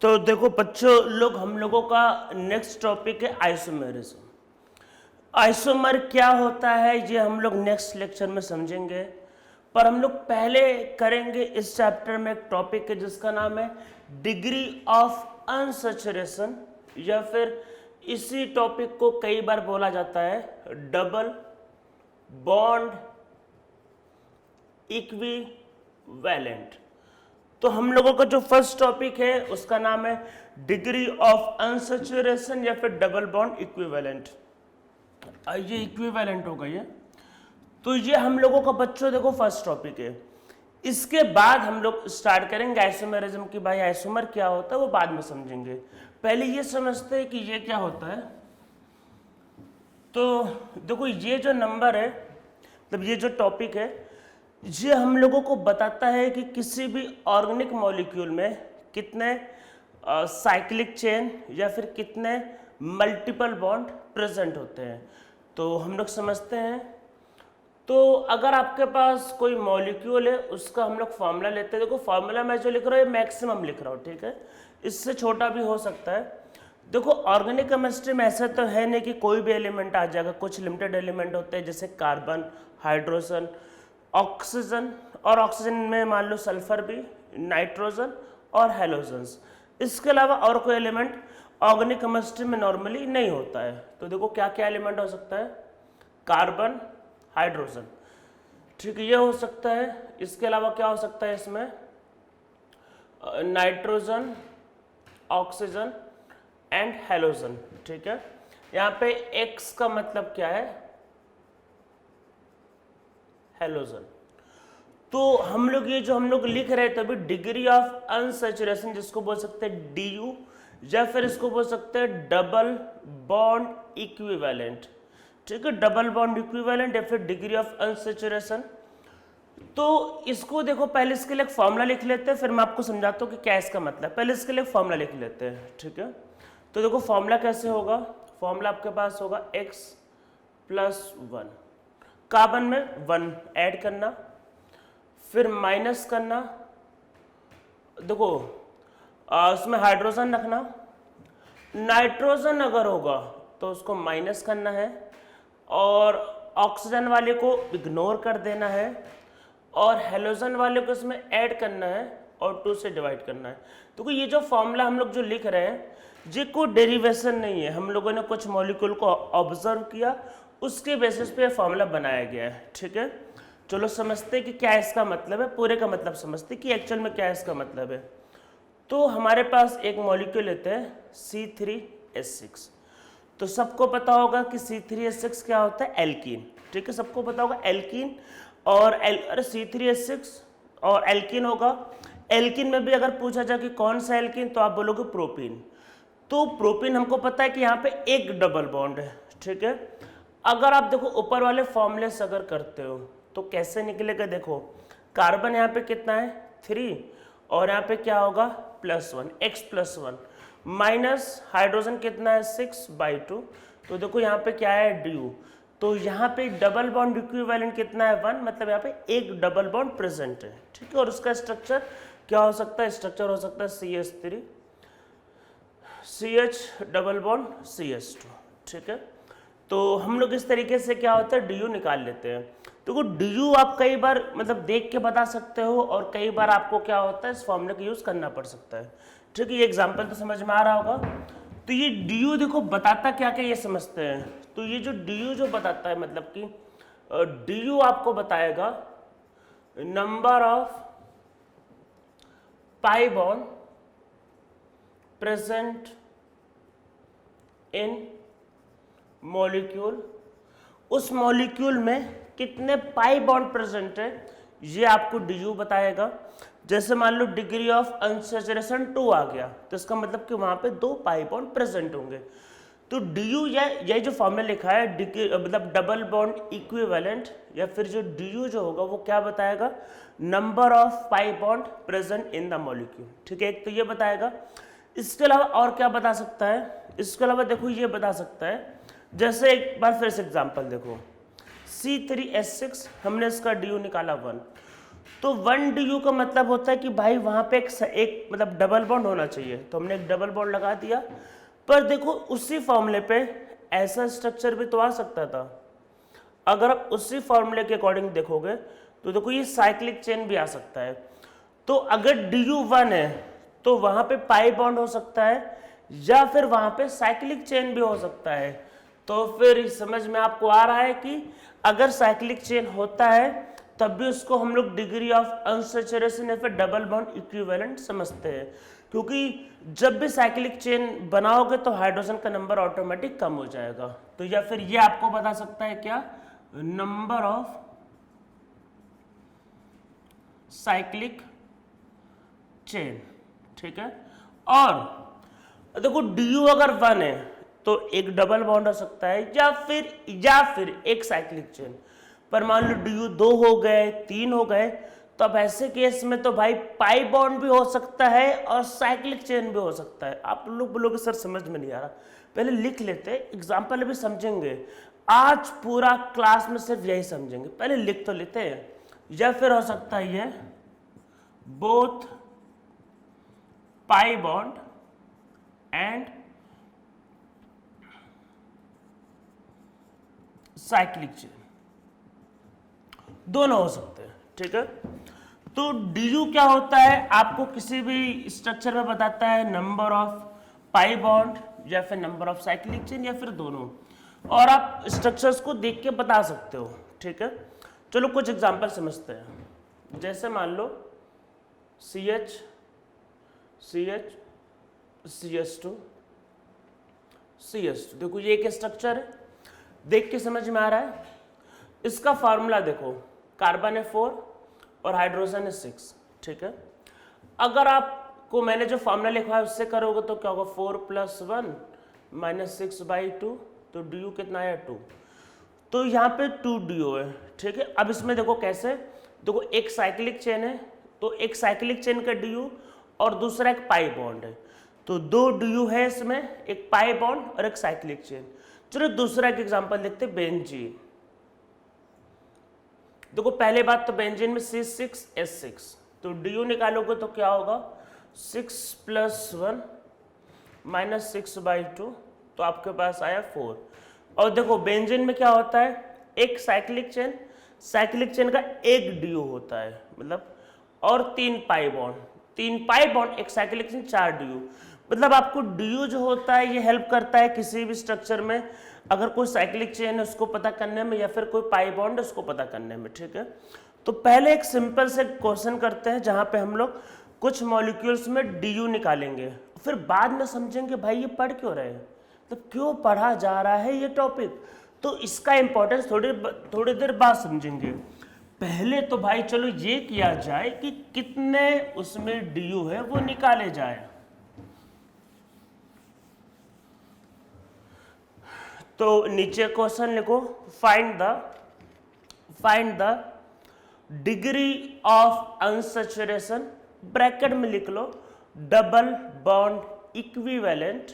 तो देखो बच्चों लोग, हम लोगों का नेक्स्ट टॉपिक है आइसोमेरिज्म। आइसोमर क्या होता है ये हम लोग नेक्स्ट लेक्चर में समझेंगे, पर हम लोग पहले करेंगे इस चैप्टर में एक टॉपिक है जिसका नाम है डिग्री ऑफ अनसैचुरेशन, या फिर इसी टॉपिक को कई बार बोला जाता है डबल बॉन्ड इक्विवेलेंट। तो हम लोगों का जो फर्स्ट टॉपिक है उसका नाम है डिग्री ऑफ अनसैचुरेशन या फिर डबल बॉन्ड इक्विवेलेंट। ये इक्विवेलेंट हो गई है, तो ये हम लोगों का बच्चों देखो फर्स्ट टॉपिक है। इसके बाद हम लोग स्टार्ट करेंगे आइसोमेरिज्म की। भाई आइसोमर क्या होता है वो बाद में समझेंगे, पहले ये समझते हैं कि ये क्या होता है। तो देखो ये जो नंबर है, मतलब ये जो टॉपिक है, ये हम लोगों को बताता है कि किसी भी ऑर्गेनिक मॉलिक्यूल में कितने साइक्लिक चेन या फिर कितने मल्टीपल बॉन्ड प्रेजेंट होते हैं। तो हम लोग समझते हैं। तो अगर आपके पास कोई मॉलिक्यूल है उसका हम लोग फॉर्मूला लेते हैं। देखो फॉर्मूला मैं जो लिख रहा हूँ ये मैक्सिमम लिख रहा हूँ, ठीक है, इससे छोटा भी हो सकता है। देखो ऑर्गेनिक केमिस्ट्री में ऐसा तो है नहीं कि कोई भी एलिमेंट आ जाएगा, कुछ लिमिटेड एलिमेंट होते हैं जैसे कार्बन, हाइड्रोजन, ऑक्सीजन, और ऑक्सीजन में मान लो सल्फर भी, नाइट्रोजन और हेलोजन्स। इसके अलावा और कोई एलिमेंट ऑर्गेनिक केमिस्ट्री में नॉर्मली नहीं होता है। तो देखो क्या क्या एलिमेंट हो सकता है, कार्बन, हाइड्रोजन, ठीक है, ये हो सकता है। इसके अलावा क्या हो सकता है इसमें, नाइट्रोजन, ऑक्सीजन एंड हेलोजन, ठीक है। यहाँ पे X का मतलब क्या है, हेलोजन। तो हम लोग ये जो हम लोग लिख रहे थे अभी डिग्री ऑफ अनसैचुरेशन, जिसको बोल सकते हैं DU, या फिर इसको बोल सकते हैं डबल बॉन्ड इक्विवेलेंट, ठीक है, डबल बॉन्ड इक्विवेलेंट या फिर डिग्री ऑफ अनसैचुरेशन। तो इसको देखो पहले इसके लिए एक फॉर्मूला लिख लेते हैं, फिर मैं आपको समझाता हूँ कि क्या इसका मतलब है। पहले इसके लिए एक फॉर्मूला लिख लेते हैं, ठीक है। तो देखो फॉर्मूला कैसे होगा, फॉर्मूला आपके पास होगा x + 1, कार्बन में 1 ऐड करना, फिर माइनस करना, देखो उसमें हाइड्रोजन रखना, नाइट्रोजन अगर होगा तो उसको माइनस करना है, और ऑक्सीजन वाले को इग्नोर कर देना है, और हेलोजन वाले को इसमें ऐड करना है और 2 से डिवाइड करना है। तो ये जो फॉर्मूला हम लोग जो लिख रहे हैं ये कोई डेरिवेशन नहीं है, हम लोगों ने कुछ मॉलिक्यूल को ऑब्जर्व किया, उसके बेसिस पे फॉर्मूला बनाया गया है, ठीक है। चलो समझते हैं कि क्या इसका मतलब है, पूरे का मतलब समझते हैं कि एक्चुअल में क्या इसका मतलब है। तो हमारे पास एक मॉलिक्यूल लेते हैं C3H6। तो सबको पता होगा कि C3H6 क्या होता है, एल्कीन, ठीक है, सबको पता होगा एल्कीन। और अरे C3H6 और एल्कीन होगा। एल्कीन में भी अगर पूछा जाए कि कौन सा एल्कीन, तो आप बोलोगे प्रोपीन। तो प्रोपीन हमको पता है कि यहाँ पे एक डबल बॉन्ड है, ठीक है। अगर आप देखो ऊपर वाले फॉर्मूले से अगर करते हो तो कैसे निकलेगा, देखो कार्बन यहाँ पे कितना है 3, और यहाँ पे क्या होगा +1, x + 1, माइनस हाइड्रोजन कितना है 6/2। तो देखो यहाँ पे क्या है DU। तो यहाँ पे डबल बॉन्ड इक्विवेलेंट कितना है 1, मतलब यहाँ पे एक डबल बॉन्ड प्रेजेंट है, ठीक है। और उसका स्ट्रक्चर क्या हो सकता है, स्ट्रक्चर हो सकता है CH3 CH double bond CH2, ठीक है। तो हम लोग इस तरीके से क्या होता है DU निकाल लेते हैं। तो DU आप कई बार मतलब देख के बता सकते हो, और कई बार आपको क्या होता है इस फॉर्मूले का यूज करना पड़ सकता है, ठीक है। ये एग्जांपल तो समझ में आ रहा होगा। तो ये DU देखो बताता क्या क्या ये समझते हैं। तो ये जो DU जो बताता है, मतलब कि DU आपको बताएगा number of pi bond present in molecule, उस मॉलिक्यूल में कितने पाई बॉन्ड प्रेजेंट है ये आपको DU बताएगा। जैसे मान लो डिग्री ऑफ अनसैचुरेशन 2 आ गया, तो इसका मतलब कि वहां पे 2 पाई बॉन्ड प्रेजेंट होंगे। तो DU यही जो फॉर्मूला लिखा है मतलब डबल बॉन्ड इक्विवेलेंट, या फिर जो DU जो होगा वो क्या बताएगा, number of pi bond present in the molecule, ठीक है। एक तो ये बताएगा। इसके अलावा और क्या बता सकता है, इसके अलावा देखो ये बता सकता है, जैसे एक बार फिर से एग्जांपल देखो C3H6 हमने इसका DU निकाला 1, तो 1 du का मतलब होता है कि भाई वहां पे एक मतलब डबल बॉन्ड होना चाहिए, तो हमने एक डबल बॉन्ड लगा दिया। पर देखो उसी फॉर्मूले पे ऐसा स्ट्रक्चर भी तो आ सकता था। अगर आप उसी फॉर्मूले के अकॉर्डिंग देखोगे तो देखो ये साइक्लिक चेन भी आ सकता है। तो अगर du1 है तो वहां पे पाई बॉन्ड हो सकता है, या फिर वहां पे साइक्लिक चेन भी हो सकता है। तो फिर समझ में आपको आ रहा है कि अगर साइक्लिक चेन होता है तब भी उसको हम लोग डिग्री ऑफ अनसैचुरेशन या फिर डबल बॉन्ड इक्विवेलेंट समझते हैं, क्योंकि जब भी साइक्लिक चेन बनाओगे तो हाइड्रोजन का नंबर ऑटोमेटिक कम हो जाएगा। तो या फिर ये आपको बता सकता है क्या, नंबर ऑफ साइक्लिक चेन। ठीक है, और देखो du अगर 1 है तो एक डबल बॉन्ड हो सकता है, या फिर एक साइक्लिक चेन। पर मान लो du 2 हो गए, 3 हो गए, तो अब ऐसे केस में तो भाई पाई बॉन्ड भी हो सकता है और साइक्लिक चेन भी हो सकता है। आप लोग बोलोगे सर समझ में नहीं आ रहा, पहले लिख लेते, एग्जाम्पल भी समझेंगे। आज पूरा क्लास में सिर्फ यही समझेंगे, पहले लिख तो लेते हैं। या फिर हो सकता है ये both pi bond and cyclic chain, दोनों हो सकते हैं। ठीक है, तो du क्या होता है, आपको किसी भी स्ट्रक्चर में बताता है नंबर ऑफ पाई बॉन्ड या फिर नंबर ऑफ साइक्लिक चेन या फिर दोनों, और आप स्ट्रक्चर्स को देख के बता सकते हो। ठीक है, चलो कुछ एग्जांपल समझते हैं। जैसे मान लो CH CH CH2 CH2, देखो ये एक स्ट्रक्चर है, देख के समझ में आ रहा है। इसका फार्मूला देखो, कार्बन है 4 और हाइड्रोजन है 6। ठीक है, अगर आपको मैंने जो फार्मूला लिखा है उससे करोगे तो क्या होगा, 4 + 1 - 6/2, तो du कितना है 2। तो यहाँ पे 2 du है। ठीक है, अब इसमें देखो कैसे, देखो एक साइक्लिक चेन है तो एक साइक्लिक चेन का du और दूसरा एक पाई बॉन्ड है, तो 2 du है इसमें, एक पाई बॉन्ड और एक साइक्लिक चेन। चलो दूसरा एक एग्जांपल देखते हैं, बेंजीन। देखो पहले बात तो बेंजीन में C6H6, तो du निकालोगे तो क्या होगा, 6 + 1 - 6/2, तो आपके पास आया 4। और देखो बेंजीन में क्या होता है, एक साइक्लिक चेन का एक du होता है, मतलब, और 3 पाई बॉन्ड, एक साइक्लिक चेन 4 du। मतलब आपको du जो होता है ये हेल्प करता है किसी भी स्ट्रक्चर में, अगर कोई साइक्लिक चेन है उसको पता करने में या फिर कोई पाई बॉन्ड है उसको पता करने में। ठीक है, तो पहले एक सिंपल से क्वेश्चन करते हैं जहां पे हम लोग कुछ मॉलिक्यूल्स में du निकालेंगे, फिर बाद में समझेंगे भाई ये पढ़ क्यों रहे हैं, तो क्यों पढ़ा जा रहा है ये टॉपिक, तो इसका इंपॉर्टेंस थोड़ी देर बाद समझेंगे। पहले तो भाई चलो ये किया जाए कि कितने उसमें du है वो निकाले जाए। तो नीचे क्वेश्चन लिखो, find the degree of unsaturation, bracket में लिख लो डबल बॉन्ड इक्विवेलेंट,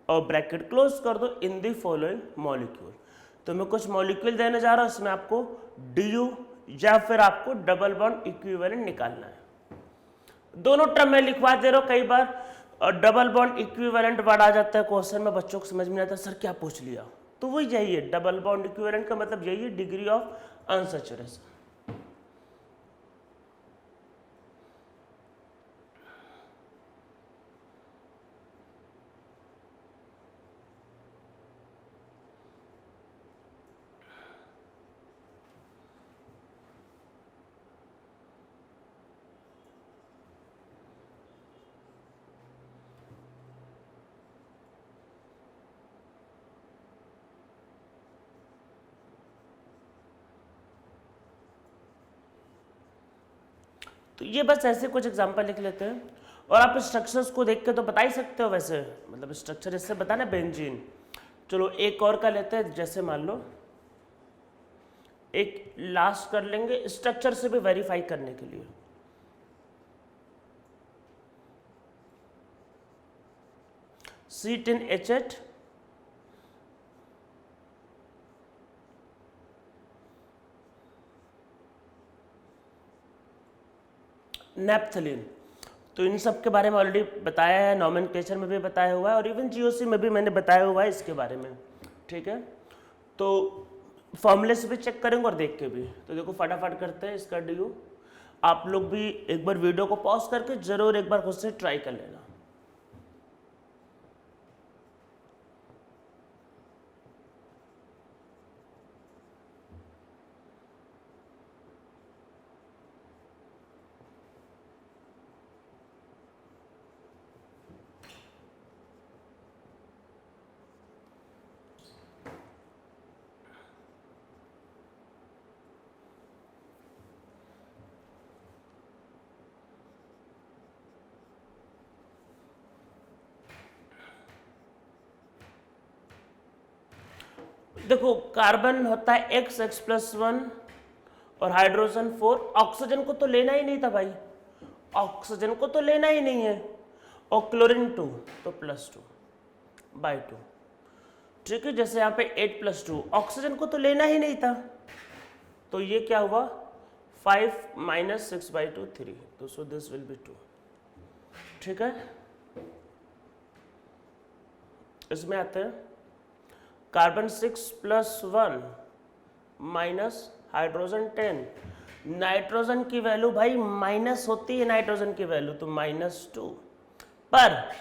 और ब्रैकेट क्लोज कर दो, इन द फॉलोइंग मॉलिक्यूल। तो मैं कुछ मॉलिक्यूल देने जा रहा हूं, उसमें आपको du या फिर आपको डबल बॉन्ड इक्विवेलेंट निकालना है। दोनों टर्म में लिखवा दे रहा हूं, कई बार और डबल बॉन्ड इक्विवेलेंट वर्ड आ जाता है क्वेश्चन में, बच्चों को समझ में आता है सर क्या पूछ लिया, तो वही यही है, डबल बॉन्ड इक्विवेलेंट का मतलब यही है, डिग्री ऑफ अनसैचुरेशन। तो ये बस ऐसे कुछ एग्जांपल लिख लेते हैं, और आप स्ट्रक्चर्स को देख के तो बता ही सकते हो वैसे, मतलब स्ट्रक्चर इससे बताना बेंजीन। चलो एक और का लेते हैं, जैसे मान लो एक लास्ट कर लेंगे स्ट्रक्चर से भी वेरीफाई करने के लिए। C10H8 naphthalene. तो इन सब के बारे में ऑलरेडी बताया है, नॉमेनक्लेचर में भी बताया हुआ है और इवन जीओसी में भी मैंने बताया हुआ है इसके बारे में, ठीक है। तो फॉर्मूले से भी चेक करेंगे और देख के भी। तो देखो फटाफट करते हैं इसका डी यू। आप लोग भी एक बार वीडियो को पॉज करके जरूर एक बार खुद से ट्राई कर लेना। देखो कार्बन होता है x+1 और हाइड्रोजन 4। ऑक्सीजन को तो लेना ही नहीं था भाई, ऑक्सीजन को तो लेना ही नहीं है। और क्लोरीन 2 तो +2/2, ठीक है। जैसे यहाँ पे 8+2, ऑक्सीजन को तो लेना ही नहीं था, तो ये क्या हुआ 5 - 6/2 3, तो सो दिस विल बी 2, ठीक है। इसमें आते हैं कार्बन 6+1 माइनस हाइड्रोजन 10। नाइट्रोजन की वैल्यू भाई माइनस होती है, नाइट्रोजन की वैल्यू तो -2, पर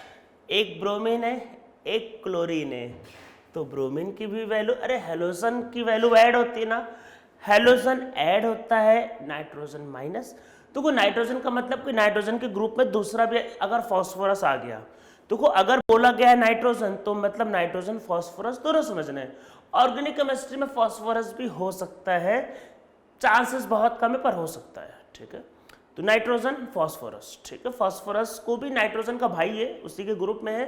एक ब्रोमीन है एक क्लोरीन है, तो ब्रोमीन की भी वैल्यू, अरे हेलोजन की वैल्यू ऐड होती है ना, हेलोजन ऐड होता है, नाइट्रोजन माइनस। तो को नाइट्रोजन का मतलब कि नाइट्रोजन के ग्रुप में दूसरा भी अगर फॉस्फोरस आ गया, तो को अगर बोला गया है नाइट्रोजन तो मतलब नाइट्रोजन फॉस्फोरस दोनों समझना है। ऑर्गेनिक केमिस्ट्री में फॉस्फोरस भी हो सकता है, चांसेस बहुत कम है पर हो सकता है, ठीक है। तो नाइट्रोजन फॉस्फोरस, ठीक है। फॉस्फोरस को भी नाइट्रोजन का भाई है, उसी के ग्रुप में है,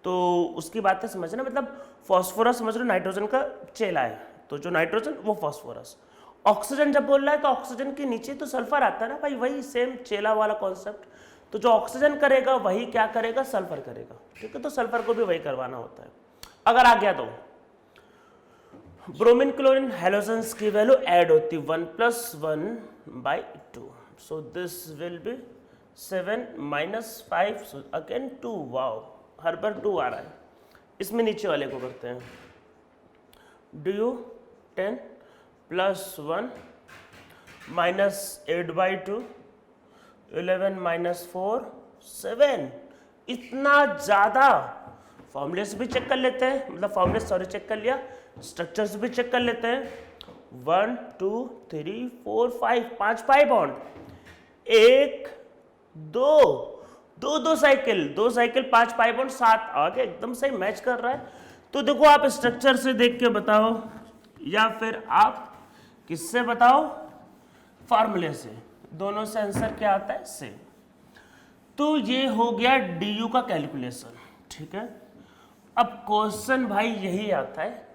तो उसकी बातें समझना। मतलब फॉस्फोरस समझ लो नाइट्रोजन का चेला है, तो जो नाइट्रोजन वो फॉस्फोरस। ऑक्सीजन जब बोल रहा है तो ऑक्सीजन के नीचे तो सल्फर आता है ना भाई, वही सेम चेला वाला कॉन्सेप्ट। तो जो ऑक्सीजन करेगा वही क्या करेगा, सल्फर करेगा, ठीक है। तो सल्फर को भी वही करवाना होता है। अगर आ गया तो ब्रोमीन क्लोरीन हेलोजन्स की वैल्यू ऐड होती 1+1/2, so this will be 7 - 5, so again 2। Wow, हर बार 2 आ रहा है। इसमें नीचे वाले को करते हैं, du 10 + 1 -8/2, 11 - 4 7। इतना ज़्यादा। फॉर्मूले से भी चेक कर लेते हैं, मतलब फॉर्मूले सॉरी चेक कर लिया, स्ट्रक्चर से भी चेक कर लेते हैं। 1 2 3 4 5, 5 pi bond, 1 2 cycle 5 pi bond 7 आगे, एकदम सही मैच कर रहा है। तो देखो आप स्ट्रक्चर से देख के बताओ या फिर आप किससे बताओ, फॉर्मूले से, दोनों से आंसर क्या आता है सेम। तो ये हो गया डी का कैलकुलेशन, ठीक है। अब क्वेश्चन भाई यही आता है,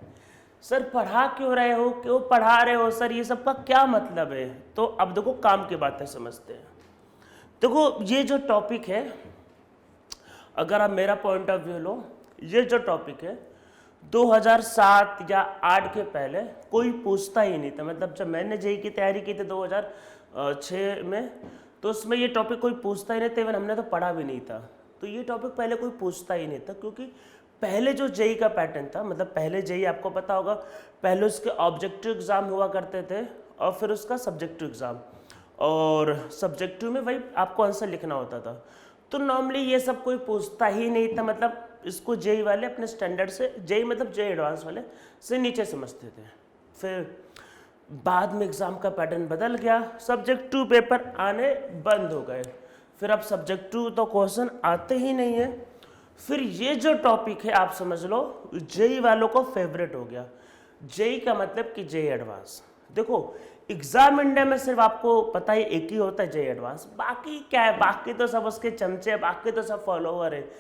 सर पढ़ा क्यों रहे हो, क्यों पढ़ा रहे हो सर, ये सब का क्या मतलब है। तो अब देखो काम की बातें समझते हैं। देखो ये जो टॉपिक है, अगर आप मेरा पॉइंट ऑफ व्यू लो, ये जो टॉपिक है 2007 या 8 के पहले कोई पूछता ही नहीं था। मतलब जब मैंने जेईई की तैयारी की थी 2006 में, तो उसमें ये टॉपिक कोई पूछता ही नहीं था, इवन हमने तो पढ़ा भी नहीं था। तो ये टॉपिक पहले कोई पूछता ही नहीं था, क्योंकि पहले जो जेईई का पैटर्न था, मतलब पहले जेईई आपको पता होगा, पहले उसके ऑब्जेक्टिव एग्जाम हुआ करते थे और फिर उसका सब्जेक्टिव एग्जाम, और सब्जेक्टिव में वही आपको आंसर लिखना होता था। तो नॉर्मली ये सब कोई पूछता ही नहीं था, मतलब इसको जेईई वाले अपने स्टैंडर्ड से, जेईई मतलब जेईई एडवांस वाले से नीचे समझते थे। फिर बाद में एग्जाम का पैटर्न बदल गया, सब्जेक्टिव पेपर आने बंद हो गए, फिर अब सब्जेक्टिव तो क्वेश्चन आते ही नहीं है। फिर ये जो टॉपिक है आप समझ लो जेईई वालों को फेवरेट हो गया। जेईई का मतलब कि जेईई एडवांस। देखो एग्जाम इंडिया में सिर्फ आपको पता ही एक ही होता है जेईई एडवांस, बाकी क्या है, बाकी तो सब उसके चमचे, बाकी तो सब फॉलोअर है।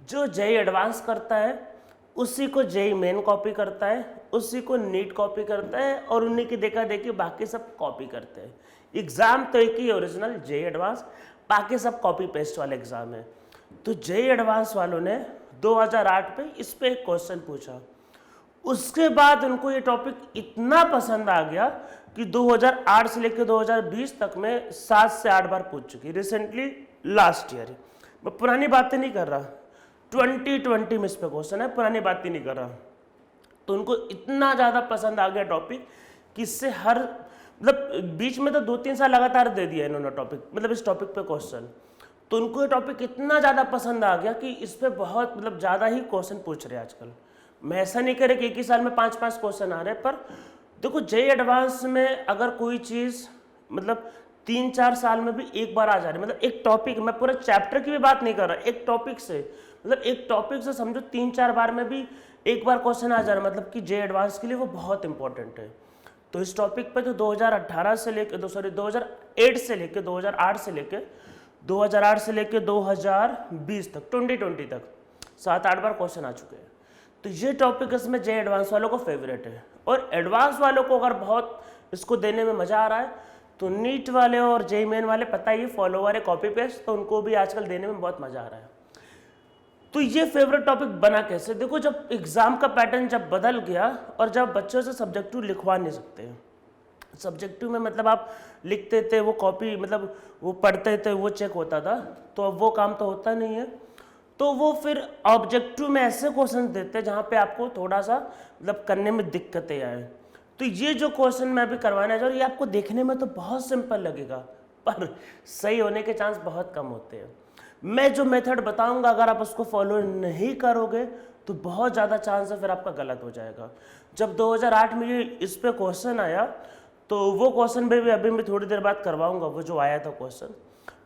जो जेईई एडवांस करता है उसी को जेईई मेन कॉपी करता है, उसी को नीट कॉपी करता है, और उन्हीं की देखा देखी बाकी सब कॉपी करते हैं। एग्जाम तो एक ही ओरिजिनल जेईई एडवांस, बाकी सब कॉपी पेस्ट वाले एग्जाम है। तो जेईई एडवांस वालों ने 2008 पे इस पे एक क्वेश्चन पूछा, उसके बाद उनको ये टॉपिक इतना पसंद आ गया, कि 2008 से लेकर 2020 तक में 7 से 8 बार पूछ चुकी, रिसेंटली लास्ट ईयर। मैं पुरानी बातें नहीं कर रहा, 2020 में इस पे क्वेश्चन है, पुरानी बातें नहीं कर रहा। तो उनको इतना ज़्यादा पसंद आ गया टॉपिक कि इससे हर मतलब बीच में तो 2-3 साल लगातार दे दिया इन्होंने टॉपिक, मतलब इस टॉपिक पे क्वेश्चन। तो उनको ये टॉपिक इतना ज़्यादा पसंद आ गया कि इस पे बहुत मतलब ज़्यादा ही क्वेश्चन पूछ रहे हैं आजकल। मैं ऐसा नहीं करे कि एक ही साल में 5-5 क्वेश्चन आ रहे हैं, पर देखो जेईई एडवांस में अगर कोई चीज़ मतलब 3-4 साल में भी एक बार आ जा रही है, मतलब एक टॉपिक, मैं पूरा चैप्टर की भी बात नहीं कर रहा, एक टॉपिक से, मतलब एक टॉपिक से समझो 3-4 बार में भी एक बार क्वेश्चन आ जा रहा है, मतलब कि जेईई एडवांस के लिए वो बहुत इंपॉर्टेंट है। तो इस टॉपिक पे तो 2018 से लेकर 2008 से लेकर 2008 से लेकर 2020 तक 2020 तक 7-8 बार क्वेश्चन आ चुके हैं। तो ये टॉपिक इसमें जेईई एडवांस वालों को फेवरेट है। और एडवांस वालों को अगर बहुत इसको देने में मज़ा आ रहा है तो नीट वाले और जेईई मेन वाले पता ही फॉलोवर है कॉपी पेस्ट, तो उनको भी आजकल देने में बहुत मज़ा आ रहा है। तो ये फेवरेट टॉपिक बना कैसे? देखो जब एग्ज़ाम का पैटर्न जब बदल गया और जब बच्चों से सब्जेक्टिव लिखवा नहीं सकते हैं, सब्जेक्टिव में मतलब आप लिखते थे वो कॉपी मतलब वो पढ़ते थे वो चेक होता था, तो अब वो काम तो होता नहीं है। तो वो फिर ऑब्जेक्टिव में ऐसे क्वेश्चन देते हैं जहाँ पे आपको थोड़ा सा मतलब करने में दिक्कतें आए। तो ये जो क्वेश्चन मैं अभी करवाना चाह रहा हूँ, ये आपको देखने में तो बहुत सिंपल लगेगा पर सही होने के चांस बहुत कम होते हैं। मैं जो मेथड बताऊंगा अगर आप उसको फॉलो नहीं करोगे तो बहुत ज़्यादा चांस है फिर आपका गलत हो जाएगा। जब 2008 में ये इस पे क्वेश्चन आया तो वो क्वेश्चन भी अभी मैं थोड़ी देर बाद करवाऊंगा, वो जो आया था क्वेश्चन,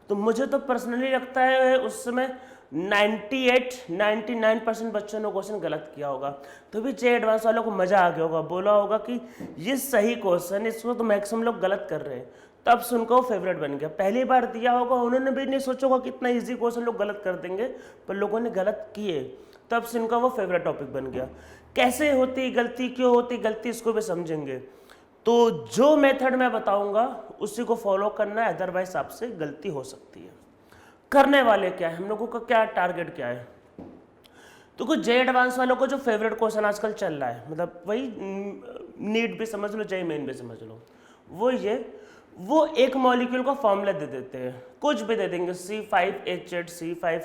तो मुझे तो पर्सनली लगता है उस समय 98-99% बच्चों ने क्वेश्चन गलत किया होगा। तो भी जेईई एडवांस वालों को मज़ा आ गया होगा, बोला होगा कि ये सही क्वेश्चन, इसको तो मैक्सिमम लोग गलत कर रहे हैं, तब सुनकर वो फेवरेट बन गया। पहली बार दिया होगा उन्होंने भी नहीं सोचा होगा कि इतना ईजी क्वेश्चन लोग गलत कर देंगे, पर लोगों ने गलत किए, तब सुनकर वो फेवरेट टॉपिक बन गया। कैसे होती गलती, क्यों होती गलती, इसको भी समझेंगे। तो जो मेथड मैं बताऊंगा उसी को फॉलो करना है, अदरवाइज आपसे गलती हो सकती है। करने वाले क्या है, हम लोगों का क्या टारगेट क्या है? तो कुछ जेईई एडवांस वालों को जो फेवरेट क्वेश्चन आजकल चल रहा है, मतलब वही नीट भी समझ लो, जेईई मेन भी समझ लो, वो एक मॉलिक्यूल का फॉर्मूला दे देते हैं, कुछ भी दे देंगे, C5H8 C5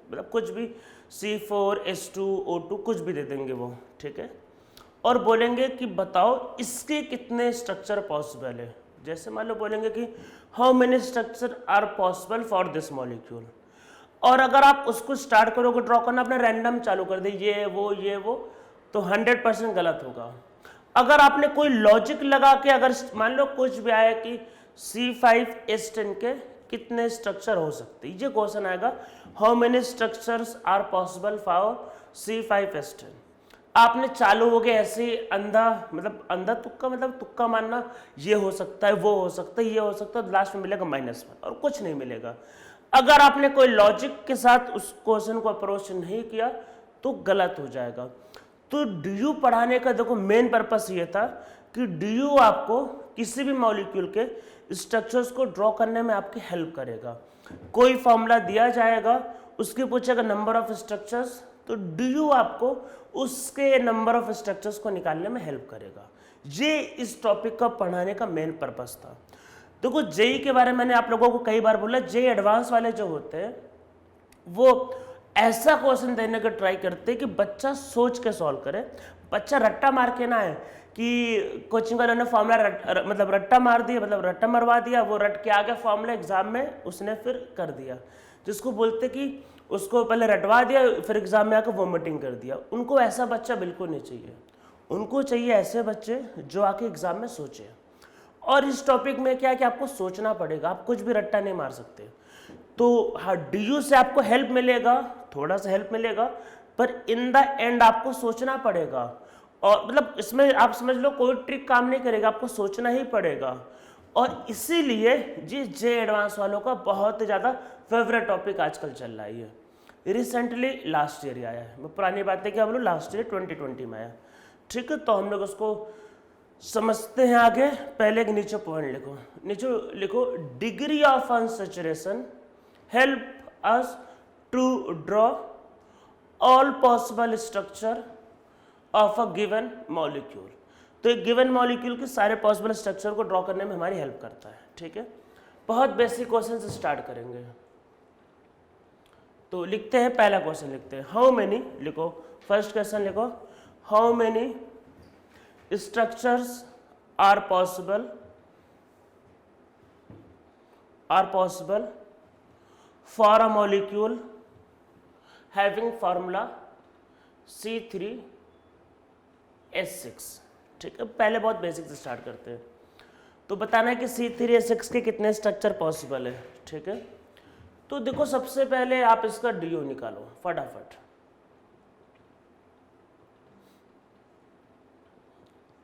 मतलब कुछ भी C4H2O2 कुछ भी दे देंगे वो, ठीक है, और बोलेंगे कि बताओ इसके कितने स्ट्रक्चर पॉसिबल है। जैसे मान लो बोलेंगे कि how many structure are possible for this molecule, और अगर आप उसको स्टार्ट करोगे ड्रॉ करना, अपने रैंडम चालू कर दे ये वो, तो 100% गलत होगा। अगर आपने कोई लॉजिक लगा के अगर मान लो कुछ भी आया कि C5H10 के कितने स्ट्रक्चर हो सकते, ये क्वेश्चन आएगा, how many structures are possible for C5H10, आपने चालू हो गए ऐसे अंधा, मतलब अंधा तुक्का, मतलब तुक्का मानना, ये हो सकता है वो हो सकता है ये हो सकता है, लास्ट में मिलेगा -1 और कुछ नहीं मिलेगा। अगर आपने कोई लॉजिक के साथ उस क्वेश्चन को अप्रोच नहीं किया तो गलत हो जाएगा। तो डीयू पढ़ाने का देखो मेन पर्पस ये था कि डीयू आपको किसी भी मॉलिक्यूल के स्ट्रक्चर्स को ड्रॉ करने में आपकी हेल्प करेगा। कोई फॉर्मूला दिया जाएगा, उसके पूछेगा नंबर ऑफ स्ट्रक्चर्स, तो डीयू आपको उसके नंबर ऑफ स्ट्रक्चर्स को निकालने में हेल्प करेगा। ये इस टॉपिक का पढ़ाने का मेन पर्पस था। देखो जेईई के बारे में मैंने आप लोगों को कई बार बोला, जेईई एडवांस वाले जो होते हैं वो ऐसा क्वेश्चन देने का ट्राई करते हैं कि बच्चा सोच के सॉल्व करे, बच्चा रट्टा मार के ना है कि कोचिंग वालों ने फॉर्मूला मतलब रट्टा मार दिया, मतलब रट्टा मरवा दिया, वो रट के आ गया फॉर्मूला एग्जाम में उसने फिर कर दिया, जिसको बोलते कि उसको पहले रटवा दिया फिर एग्जाम में आकर वॉमिटिंग कर दिया। उनको ऐसा बच्चा बिल्कुल नहीं चाहिए, उनको चाहिए ऐसे बच्चे जो आके एग्जाम में सोचे। और इस टॉपिक में क्या है कि आपको सोचना पड़ेगा, आप कुछ भी रट्टा नहीं मार सकते। तो हाँ, डीयू से आपको हेल्प मिलेगा, थोड़ा सा हेल्प मिलेगा, पर इन द एंड आपको सोचना पड़ेगा। और मतलब इसमें आप समझ लो कोई ट्रिक काम नहीं करेगा, आपको सोचना ही पड़ेगा। और इसीलिए जी जेईई एडवांस वालों का बहुत ज़्यादा फेवरेट टॉपिक आजकल चल रहा है। रिसेंटली लास्ट ईयर आया है, मैं पुरानी बातें क्या बोलूँ, लास्ट ईयर 2020 में आया, ठीक है। तो हम लोग उसको समझते हैं आगे। पहले एक नीचे पॉइंट लिखो, नीचे लिखो degree of unsaturation help us to draw all possible structure of a given molecule. तो तो एक गिवन मॉलिक्यूल के सारे पॉसिबल स्ट्रक्चर को ड्रॉ करने में हमारी हेल्प करता है। ठीक है, बहुत बेसिक क्वेश्चन से स्टार्ट करेंगे। तो लिखते हैं, पहला क्वेश्चन लिखते हैं, हाउ मेनी, लिखो फर्स्ट क्वेश्चन लिखो, how many structures are possible for a molecule having formula C3H6। ठीक है, पहले बहुत बेसिक से स्टार्ट करते हैं। तो बताना है कि C3H6 के कितने स्ट्रक्चर पॉसिबल है। ठीक है, तो देखो सबसे पहले आप इसका DO निकालो फटाफट।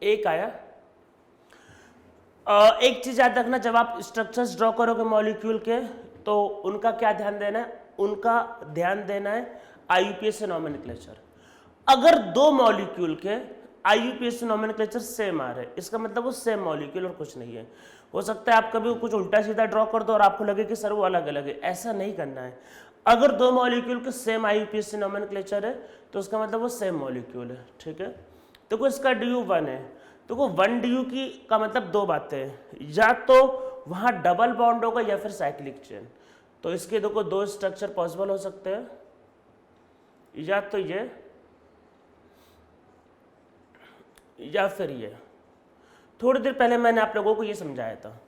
एक आया। एक चीज याद रखना, जब आप स्ट्रक्चर्स ड्रॉ करोगे मॉलिक्यूल के तो उनका क्या ध्यान देना है, उनका ध्यान देना है IUPAC नोमेनक्लेचर। अगर दो मॉलिक्यूल के IUPAC नोमेनक्लेचर सेम आ रहे, इसका मतलब वो सेम मॉलिक्यूल और कुछ नहीं है। हो सकता है आप कभी कुछ उल्टा सीधा ड्रॉ कर दो और आपको लगे कि सर वो अलग अलग है, ऐसा नहीं करना है। अगर दो मॉलिक्यूल के सेम IUPAC नोमेनक्लेचर है तो उसका मतलब वो सेम मॉलिक्यूल है। ठीक है, तो इसका DU 1 है, तो 1 DU की का मतलब दो बातें हैं, या तो वहां डबल बॉन्ड होगा या फिर साइक्लिक चेन। तो इसके देखो दो स्ट्रक्चर पॉसिबल हो सकते हैं, या तो ये या फिर ये। थोड़ी देर पहले मैंने आप लोगों को ये समझाया था।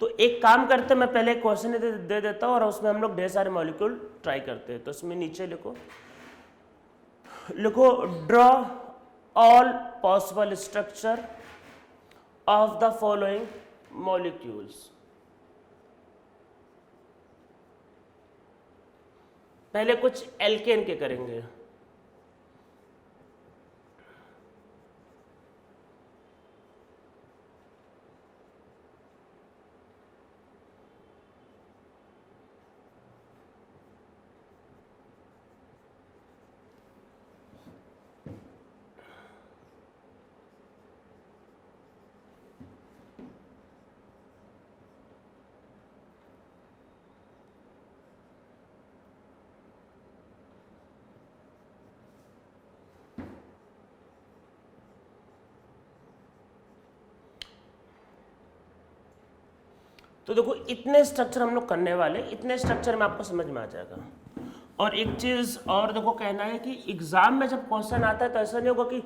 तो एक काम करते हैं, मैं पहले एक क्वेश्चन दे देता हूं और उसमें हम लोग ढेर सारे मॉलिक्यूल ट्राई करते हैं। तो इसमें नीचे लिखो draw all possible structure of the following molecules। पहले कुछ एल्केन के करेंगे। तो देखो इतने स्ट्रक्चर हम लोग करने वाले, इतने स्ट्रक्चर में आपको समझ में आ जाएगा। और एक चीज और देखो कहना है कि एग्जाम में जब क्वेश्चन आता है तो ऐसा नहीं होगा कि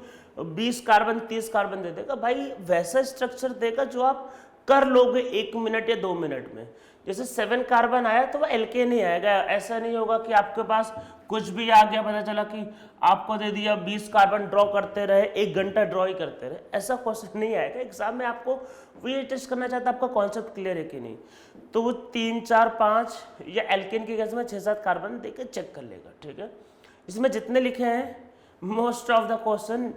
20 कार्बन 30 कार्बन दे देगा, भाई वैसा स्ट्रक्चर देगा जो आप कर लोगे 1 मिनट या 2 मिनट में। जैसे 7 कार्बन आया तो वो एल्केन ही आएगा, ऐसा नहीं होगा कि आपके पास कुछ भी आ गया, पता चला कि आपको दे दिया 20 कार्बन ड्रॉ करते रहे, 1 घंटा ड्रॉ ही करते रहे, ऐसा क्वेश्चन नहीं आएगा एग्जाम में। आपको वो ये टेस्ट करना चाहता है आपका कॉन्सेप्ट क्लियर है कि नहीं। तो वो 3 4 5 या एल्केन के केस में 6-7 कार्बन देकर चेक कर लेगा। ठीक है, इसमें जितने लिखे हैं most of the question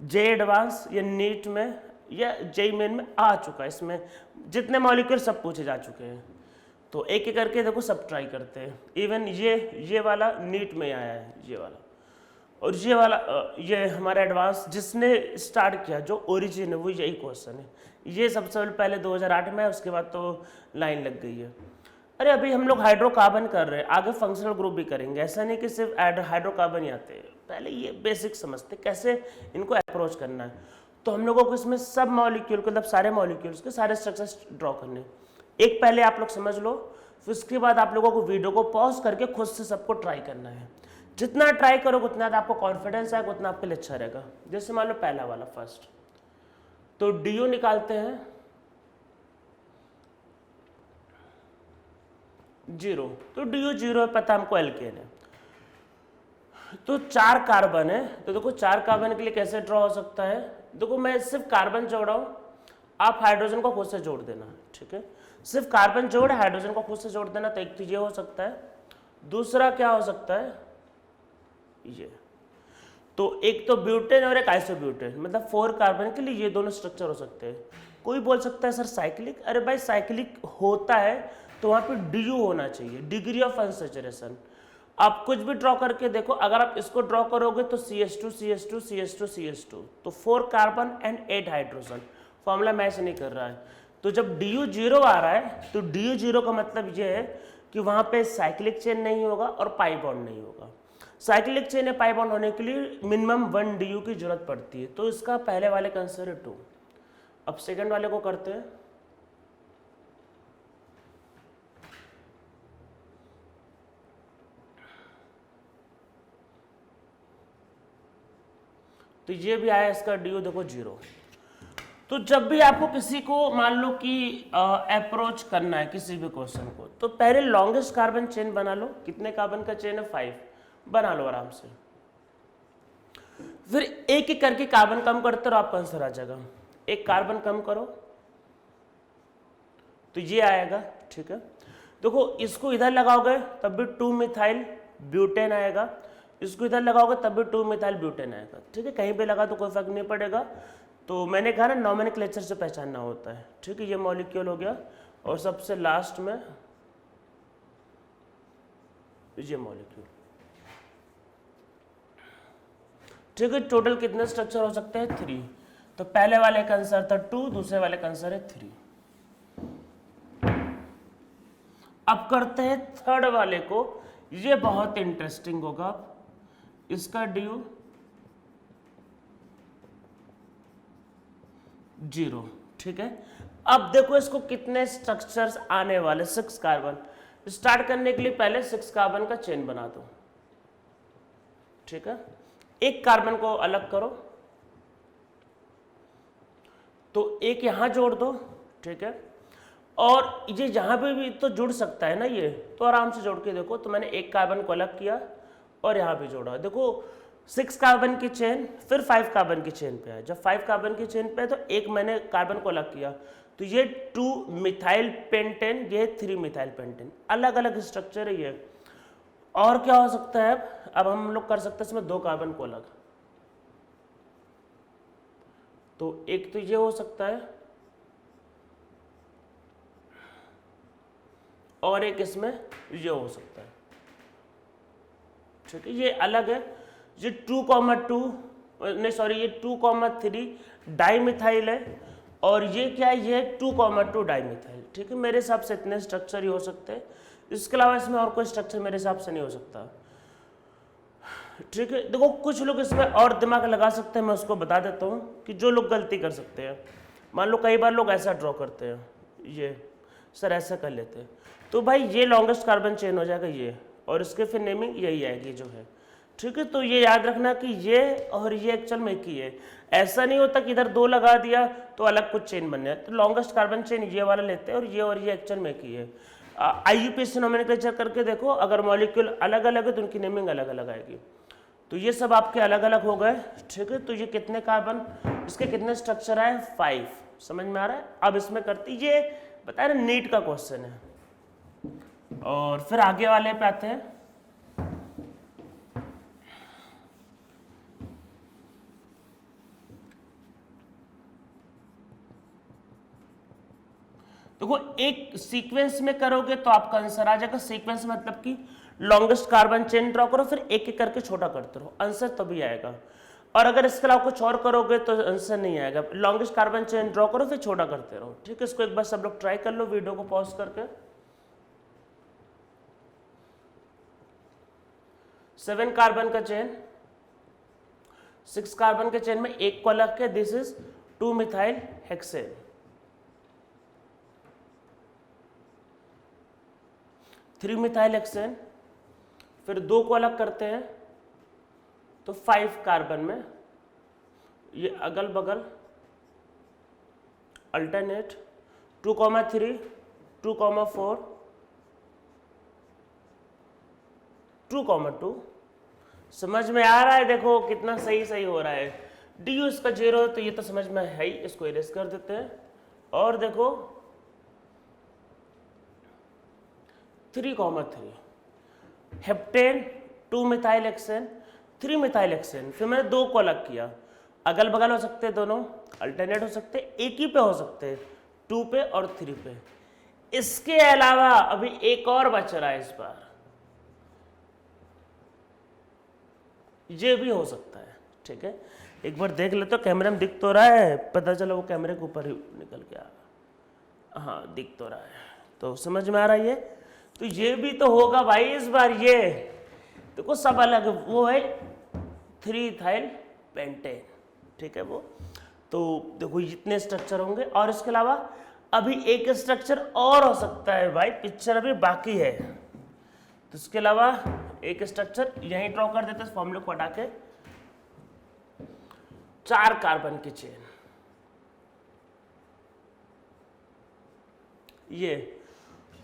J advance या नीट में या जेई मेन में आ चुका है। इसमें जितने मॉलिक्यूल सब पूछे जा चुके हैं। तो एक एक करके देखो सब ट्राई करते हैं। इवन ये वाला नीट में आया है, ये वाला, और ये वाला ये हमारा एडवांस जिसने स्टार्ट किया जो ओरिजिन है वो यही क्वेश्चन है। ये सबसे पहले 2008 में है, उसके बाद तो लाइन लग गई है। अरे अभी हम लोग हाइड्रोकार्बन कर रहे हैं, आगे फंक्शनल ग्रुप भी करेंगे। ऐसा नहीं कि सिर्फ हाइड्रोकार्बन ही आते हैं, पहले ये बेसिक समझते कैसे इनको अप्रोच करना है। तो हम लोगों को इसमें सब मॉलिक्यूल को, मतलब सारे मॉलिक्यूल्स के सारे स्ट्रक्चर्स ड्रॉ करने। एक पहले आप लोग समझ लो, फिर उसके बाद आप लोगों को वीडियो को पॉज करके खुद से सबको ट्राई करना है। जितना ट्राई करोगे उतना आपको कॉन्फिडेंस आएगा, उतना आपके लिए अच्छा रहेगा। जैसे मान लो पहला वाला फर्स्ट, तो DU निकालते हैं 0, तो DU 0 है, पता हमको एल्केन है। तो 4 कार्बन है, तो देखो 4 कार्बन के लिए कैसे ड्रॉ हो सकता है। देखो मैं सिर्फ कार्बन जोड़ रहा हूँ, आप हाइड्रोजन को खुद से जोड़ देना। ठीक है, सिर्फ कार्बन जोड़, हाइड्रोजन को खुद से जोड़ देना। तो एक तो ये हो सकता है, दूसरा क्या हो सकता है ये। तो एक तो ब्यूटेन और एक आइसोब्यूटेन, मतलब 4 कार्बन के लिए ये दोनों स्ट्रक्चर हो सकते हैं। कोई बोल सकता है सर साइक्लिक, अरे भाई साइक्लिक होता है तो वहां पे DU होना चाहिए, डिग्री ऑफ अनसैचुरेशन। आप कुछ भी ड्रॉ करके देखो, अगर आप इसको ड्रॉ करोगे तो CH2 CH2 CH2 CH2, तो 4 carbon and 8 hydrogen, formula match नहीं कर रहा है। तो जब DU 0 आ रहा है तो DU 0 का मतलब ये है कि वहां पे साइक्लिक चेन नहीं होगा और पाई बॉन्ड नहीं होगा। साइक्लिक चेन में पाई बॉन्ड होने के लिए मिनिमम 1 DU की जरूरत पड़ती है। तो इसका पहले वाले का आंसर है 2। अब सेकंड वाले को करते हैं। तो ये भी आया, इसका DU देखो 0। तो जब भी आपको किसी को मान लो कि अप्रोच करना है किसी भी क्वेश्चन को, तो पहले लॉन्गेस्ट कार्बन चेन बना लो। कितने कार्बन का चेन है? 5। बना लो आराम से। फिर एक एक करके कार्बन कम करते रहो, आपका आंसर आ जाएगा। एक कार्बन कम करो तो ये आएगा, ठीक है। देखो इसको इधर लगाओगे तब भी 2 मिथाइल ब्यूटेन आएगा, इसको इधर लगाओगे तब भी 2 मिथाइल ब्यूटेन आएगा, ठीक है। कहीं पे लगा तो कोई फर्क नहीं पड़ेगा। तो मैंने कहा ना नॉमेनक्लेचर से पहचानना होता है, ठीक है। ये मॉलिक्यूल हो गया और सबसे लास्ट में ये मॉलिक्यूल, ठीक है। टोटल कितने स्ट्रक्चर हो सकते हैं? 3। तो पहले वाले का आंसर था 2, दूसरे वाले का आंसर है 3। अब करते हैं थर्ड वाले को। ये बहुत इंटरेस्टिंग होगा। इसका DU 0, ठीक है। अब देखो इसको कितने स्ट्रक्चर्स आने वाले, 6 कार्बन। स्टार्ट करने के लिए पहले 6 कार्बन का चेन बना दो, ठीक है। एक कार्बन को अलग करो तो एक यहां जोड़ दो, ठीक है। और ये जहां पे भी तो जुड़ सकता है ना, ये तो आराम से जोड़ के देखो। तो मैंने एक कार्बन को अलग किया और यहां भी जोड़ा। देखो 6 कार्बन की चेन, फिर 5 कार्बन की चेन पे है। जब 5 कार्बन की चेन पे है तो एक मैंने कार्बन को अलग किया, तो ये 2 मिथाइल पेंटेन, ये 3 मिथाइल पेंटेन। अलग अलग स्ट्रक्चर है ये। और क्या हो सकता है? अब हम लोग कर सकते हैं इसमें 2 कार्बन को अलग। तो एक तो ये हो सकता है और एक इसमें ये हो सकता है, ठीक है। ये अलग है। ये 2,2 नहीं सॉरी, ये 2,3 डाइमिथाइल है और ये क्या है? ये 2,2 डाइमिथाइल, ठीक है। मेरे हिसाब से इतने स्ट्रक्चर ही हो सकते हैं। इसके अलावा इसमें और कोई स्ट्रक्चर मेरे हिसाब से नहीं हो सकता, ठीक है। देखो कुछ लोग इसमें और दिमाग लगा सकते हैं, मैं उसको बता देता हूँ कि जो लोग गलती कर सकते हैं। मान लो कई बार लोग ऐसा ड्रॉ करते हैं, ये सर ऐसा कर लेते हैं, तो भाई ये लॉन्गेस्ट कार्बन चेन हो जाएगा ये, और इसके फिर नेमिंग यही आएगी जो है, ठीक है। तो ये याद रखना कि ये और ये एक्चुअल में एक ही है। ऐसा नहीं होता कि इधर 2 लगा दिया तो अलग कुछ चेन बन जाए। तो लॉन्गेस्ट कार्बन चेन ये वाला लेते हैं और ये एक्चुअल में एक ही है। IUPAC नोमेनक्लेचर करके देखो, अगर मॉलिक्यूल अलग अलग है तो उनकी नेमिंग अलग अलग आएगी। तो ये सब आपके अलग अलग हो गए, ठीक है। तो ये कितने कार्बन, इसके कितने स्ट्रक्चर आए? 5। समझ में आ रहा है? अब इसमें करती, ये बताया ना नीट का क्वेश्चन है। और फिर आगे वाले पे आते हैं। देखो एक सीक्वेंस में करोगे तो आपका आंसर आ जाएगा। सीक्वेंस मतलब कि लॉन्गेस्ट कार्बन चेन ड्रॉ करो, फिर एक एक करके छोटा करते रहो, आंसर तभी आएगा। और अगर इसके अलावा कुछ और करोगे तो आंसर नहीं आएगा। लॉन्गेस्ट कार्बन चेन ड्रॉ करो, फिर छोटा करते रहो, ठीक है। इसको एक बार सब लोग ट्राई कर लो वीडियो को पॉज करके। 7 कार्बन का चेन, 6 कार्बन के चेन में एक को अलग के, this is 2 methyl hexane. 3 methyl hexane, फिर 2 को अलग करते हैं तो 5 कार्बन में ये अगल बगल अल्टरनेट 2,3, 2,4, 2,2। समझ में आ रहा है? देखो कितना सही सही हो रहा है। DU इसका 0 है तो ये तो समझ में है ही, इसको इरेज कर देते हैं। और देखो 3,3 heptane, 2 methyl hexane, 3 methyl hexane. फिर मैंने 2 को अलग किया। अगल बगल हो सकते हैं दोनों, अल्टरनेट हो सकते हैं, एक ही पे हो सकते हैं, 2 पे और 3 पे। इसके अलावा अभी एक और बच रहा है इस बार, ये भी हो सकता है, ठीक है। एक बार देख ले तो कैमरे में दिख तो रहा है, पता चला वो कैमरे के ऊपर ही निकल गया। हाँ दिख तो रहा है, तो समझ में आ रहा है ये। तो ये भी तो होगा भाई इस बार। देखो सब अलग है, वो है 3 इथाइल पेंटेन, ठीक है वो। तो देखो इतने स्ट्रक्चर होंगे, और इसके अलावा अभी एक स्ट्रक्चर और हो सकता है भाई, पिक्चर अभी बाकी है, तो इसके अलावा एक स्ट्रक्चर यहीं ड्रॉ कर देते हैं फॉर्मूले को हटा के, 4 कार्बन की चेन, ये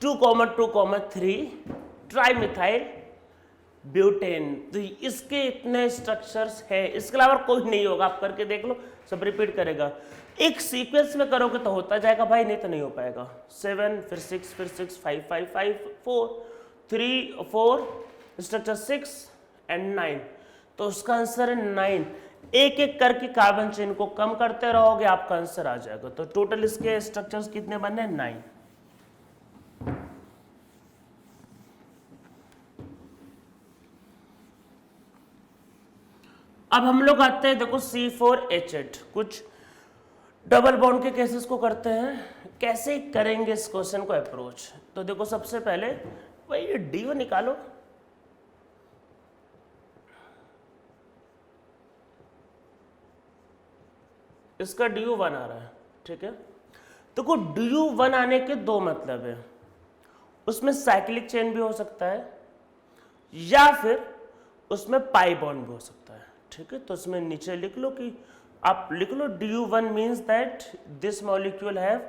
2,2,3 ट्राइमिथाइल ब्यूटेन। तो इसके इतने स्ट्रक्चर्स हैं, इसके अलावा कोई नहीं होगा, आप करके देख लो, सब रिपीट करेगा। एक सीक्वेंस में करोगे तो होता जाएगा भाई, नहीं तो नहीं हो पाएगा। 7 फिर 6 फिर 6 5 5 5 4 3 4 स्ट्रक्चर 6 एंड 9, तो उसका आंसर है 9। एक एक करके कार्बन चेन को कम करते रहोगे, आपका आंसर आ जाएगा। तो टोटल इसके स्ट्रक्चर्स कितने बने? 9। अब हम लोग आते हैं, देखो C4H8, कुछ डबल बॉन्ड के केसेस को करते हैं। कैसे करेंगे इस क्वेश्चन को अप्रोच? तो देखो सबसे पहले भाई ये DO निकालो, इसका DU1 आ रहा है, ठीक है। तो को DU1 आने के 2 मतलब है, उसमें साइक्लिक चेन भी हो सकता है या फिर उसमें पाई बॉन्ड भी हो सकता है, ठीक है। तो उसमें नीचे लिख लो कि आप लिख लो DU1 means that this molecule have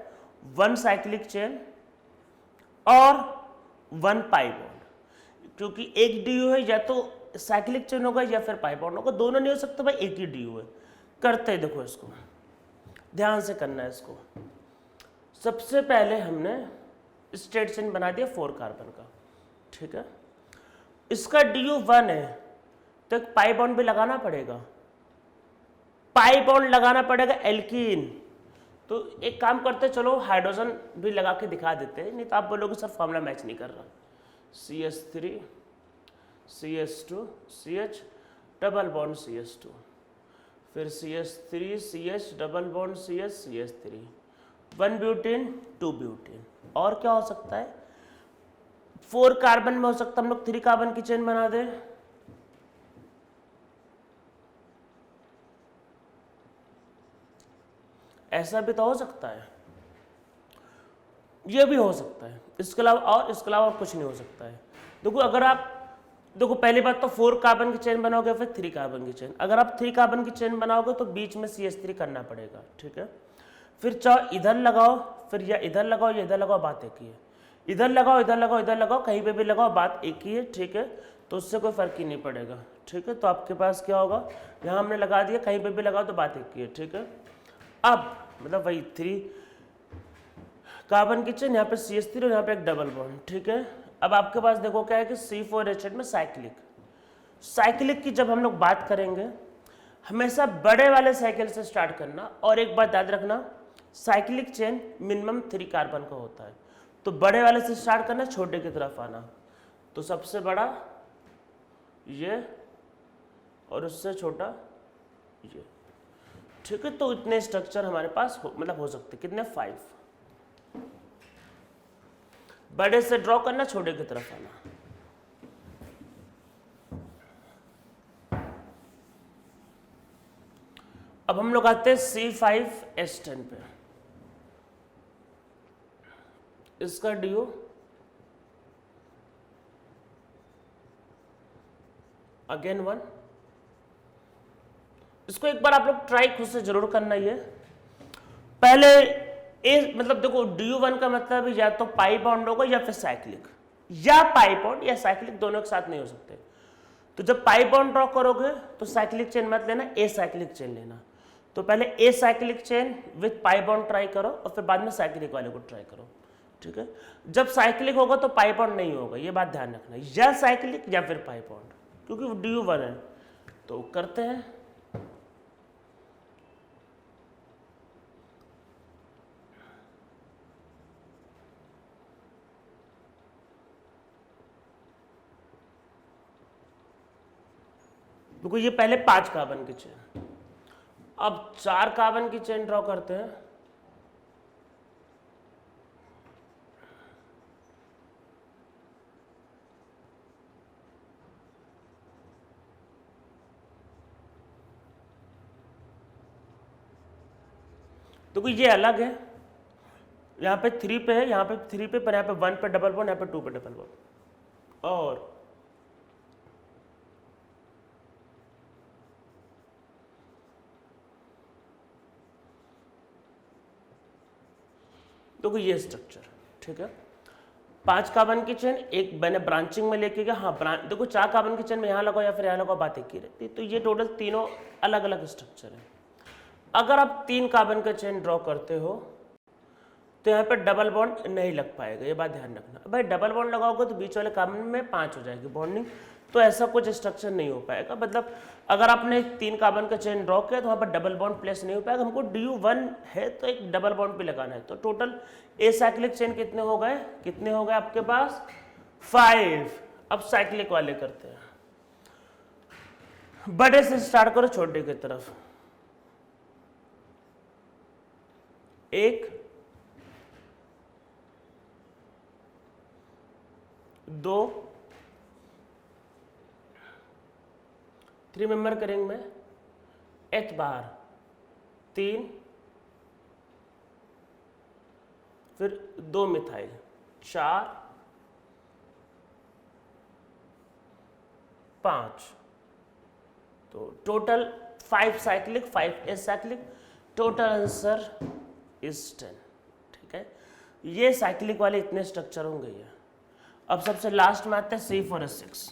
1 cyclic chain और 1 पाई बॉन्ड, क्योंकि एक DU है, या तो साइक्लिक चेन होगा या फिर पाई बॉन्ड होगा, दोनों नहीं हो सकता भाई, एक ही DU है। करते हैं, देखो इसको ध्यान से करना है। इसको सबसे पहले हमने स्ट्रेट चेन बना दिया 4 कार्बन का, ठीक है। इसका DU1 है तो एक पाई बॉन्ड भी लगाना पड़ेगा, पाई बॉन्ड लगाना पड़ेगा एल्कीन। तो एक काम करते, चलो हाइड्रोजन भी लगा के दिखा देते हैं, नहीं तो आप बोलोगे सर फॉर्मूला मैच नहीं कर रहा। CH3 CH2 CH double bond CH2, फिर CH3 CH double bond CH CH3, 1 butane 2 butane. और क्या हो सकता है? 4 कार्बन में हो सकता है हम लोग 3 कार्बन की चेन बना दें, ऐसा भी तो हो सकता है, ये भी हो सकता है। इसके अलावा और कुछ नहीं हो सकता है। देखो अगर आप देखो पहली बात तो 4 कार्बन की चेन बनाओगे, फिर 3 कार्बन की चेन। अगर आप 3 कार्बन की चेन बनाओगे तो बीच में CH3 करना पड़ेगा, ठीक है। फिर चाहे इधर लगाओ, फिर या इधर लगाओ या इधर लगाओ, बात एक ही है। इधर लगाओ इधर लगाओ इधर लगाओ, कहीं पे भी लगाओ, बात एक ही है, ठीक है। तो उससे कोई फर्क ही नहीं पड़ेगा, ठीक है। तो आपके पास क्या होगा, यहाँ हमने लगा दिया, कहीं पे भी लगाओ तो बात एक ही है, ठीक है। अब मतलब वही 3 कार्बन की चेन, यहाँ पे CH3 और यहाँ पे एक डबल बॉन्ड, ठीक है। अब आपके पास देखो क्या है कि C4H8 में साइक्लिक की जब हम लोग बात करेंगे, हमेशा बड़े वाले साइकिल से स्टार्ट करना। और एक बात याद रखना, साइक्लिक चेन मिनिमम 3 कार्बन का होता है, तो बड़े वाले से स्टार्ट करना, छोटे की तरफ आना। तो सबसे बड़ा ये और उससे छोटा ये, ठीक है। तो इतने स्ट्रक्चर हमारे पास हो सकते, कितने? 5। बड़े से ड्रॉ करना, छोटे की तरफ आना। अब हम लोग आते हैं C5H10 पे। इसका DO अगेन 1। इसको एक बार आप लोग ट्राई खुद से जरूर करना। ये पहले मतलब देखो DU1 का मतलब या तो पाई बॉन्ड होगा या फिर साइक्लिक, या पाई बॉन्ड या साइक्लिक, दोनों एक साथ नहीं हो सकते। तो जब पाई बॉन्ड ड्रॉ करोगे तो साइक्लिक चेन मत लेना, ए साइक्लिक चेन लेना। तो पहले a cyclic chain with pi bond try करो और फिर बाद में साइक्लिक वाले को ट्राई करो, ठीक है। जब साइक्लिक होगा तो पाई बॉन्ड नहीं होगा, ये बात ध्यान रखना, या साइक्लिक या फिर पाई बॉन्ड, क्योंकि वो DU1 है। तो करते हैं, देखो ये पहले 5 कार्बन की चेन, अब 4 कार्बन की चेन ड्रॉ करते हैं। तो ये अलग है, यहाँ पे 3 पे है, यहाँ पे 3 पे, पर यहाँ पे 1 पे डबल बॉन्ड, यहाँ पे 2 पे डबल बॉन्ड। और देखो ये स्ट्रक्चर, ठीक है, 5 कार्बन की चेन, एक मैंने ब्रांचिंग में लेके गया, हाँ देखो 4 कार्बन की चेन में यहाँ लगाओ या फिर यहाँ लगाओ, बात एक ही रहती। तो ये टोटल तीनों अलग अलग स्ट्रक्चर है। अगर आप 3 कार्बन का चेन ड्रॉ करते हो तो यहाँ पे डबल बॉन्ड नहीं लग पाएगा, ये बात ध्यान रखना। भाई डबल बॉन्ड लगाओगे तो बीच वाले कार्बन में 5 हो जाएगी बॉन्डिंग, तो ऐसा कुछ स्ट्रक्चर नहीं हो पाएगा। मतलब अगर आपने 3 कार्बन का चेन ड्रॉ किया तो वहाँ पर डबल बॉन्ड प्लेस नहीं हो पाएगा। हमको DU1 है तो एक डबल बॉन्ड भी लगाना है। तो टोटल एसाइक्लिक चेन कितने हो गए आपके पास? 5। अब साइक्लिक वाले करते हैं, बड़े से स्टार्ट करो छोटे की तरफ। 1 2 3 मेंबर करेंगे में H बार 3, फिर 2 मिथाइल 4 5, तो total 5 cyclic 5 acyclic, total answer is 10। ठीक है, ये साइक्लिक वाले इतने स्ट्रक्चर होंगे ये। अब सबसे लास्ट में आते हैं C4H6।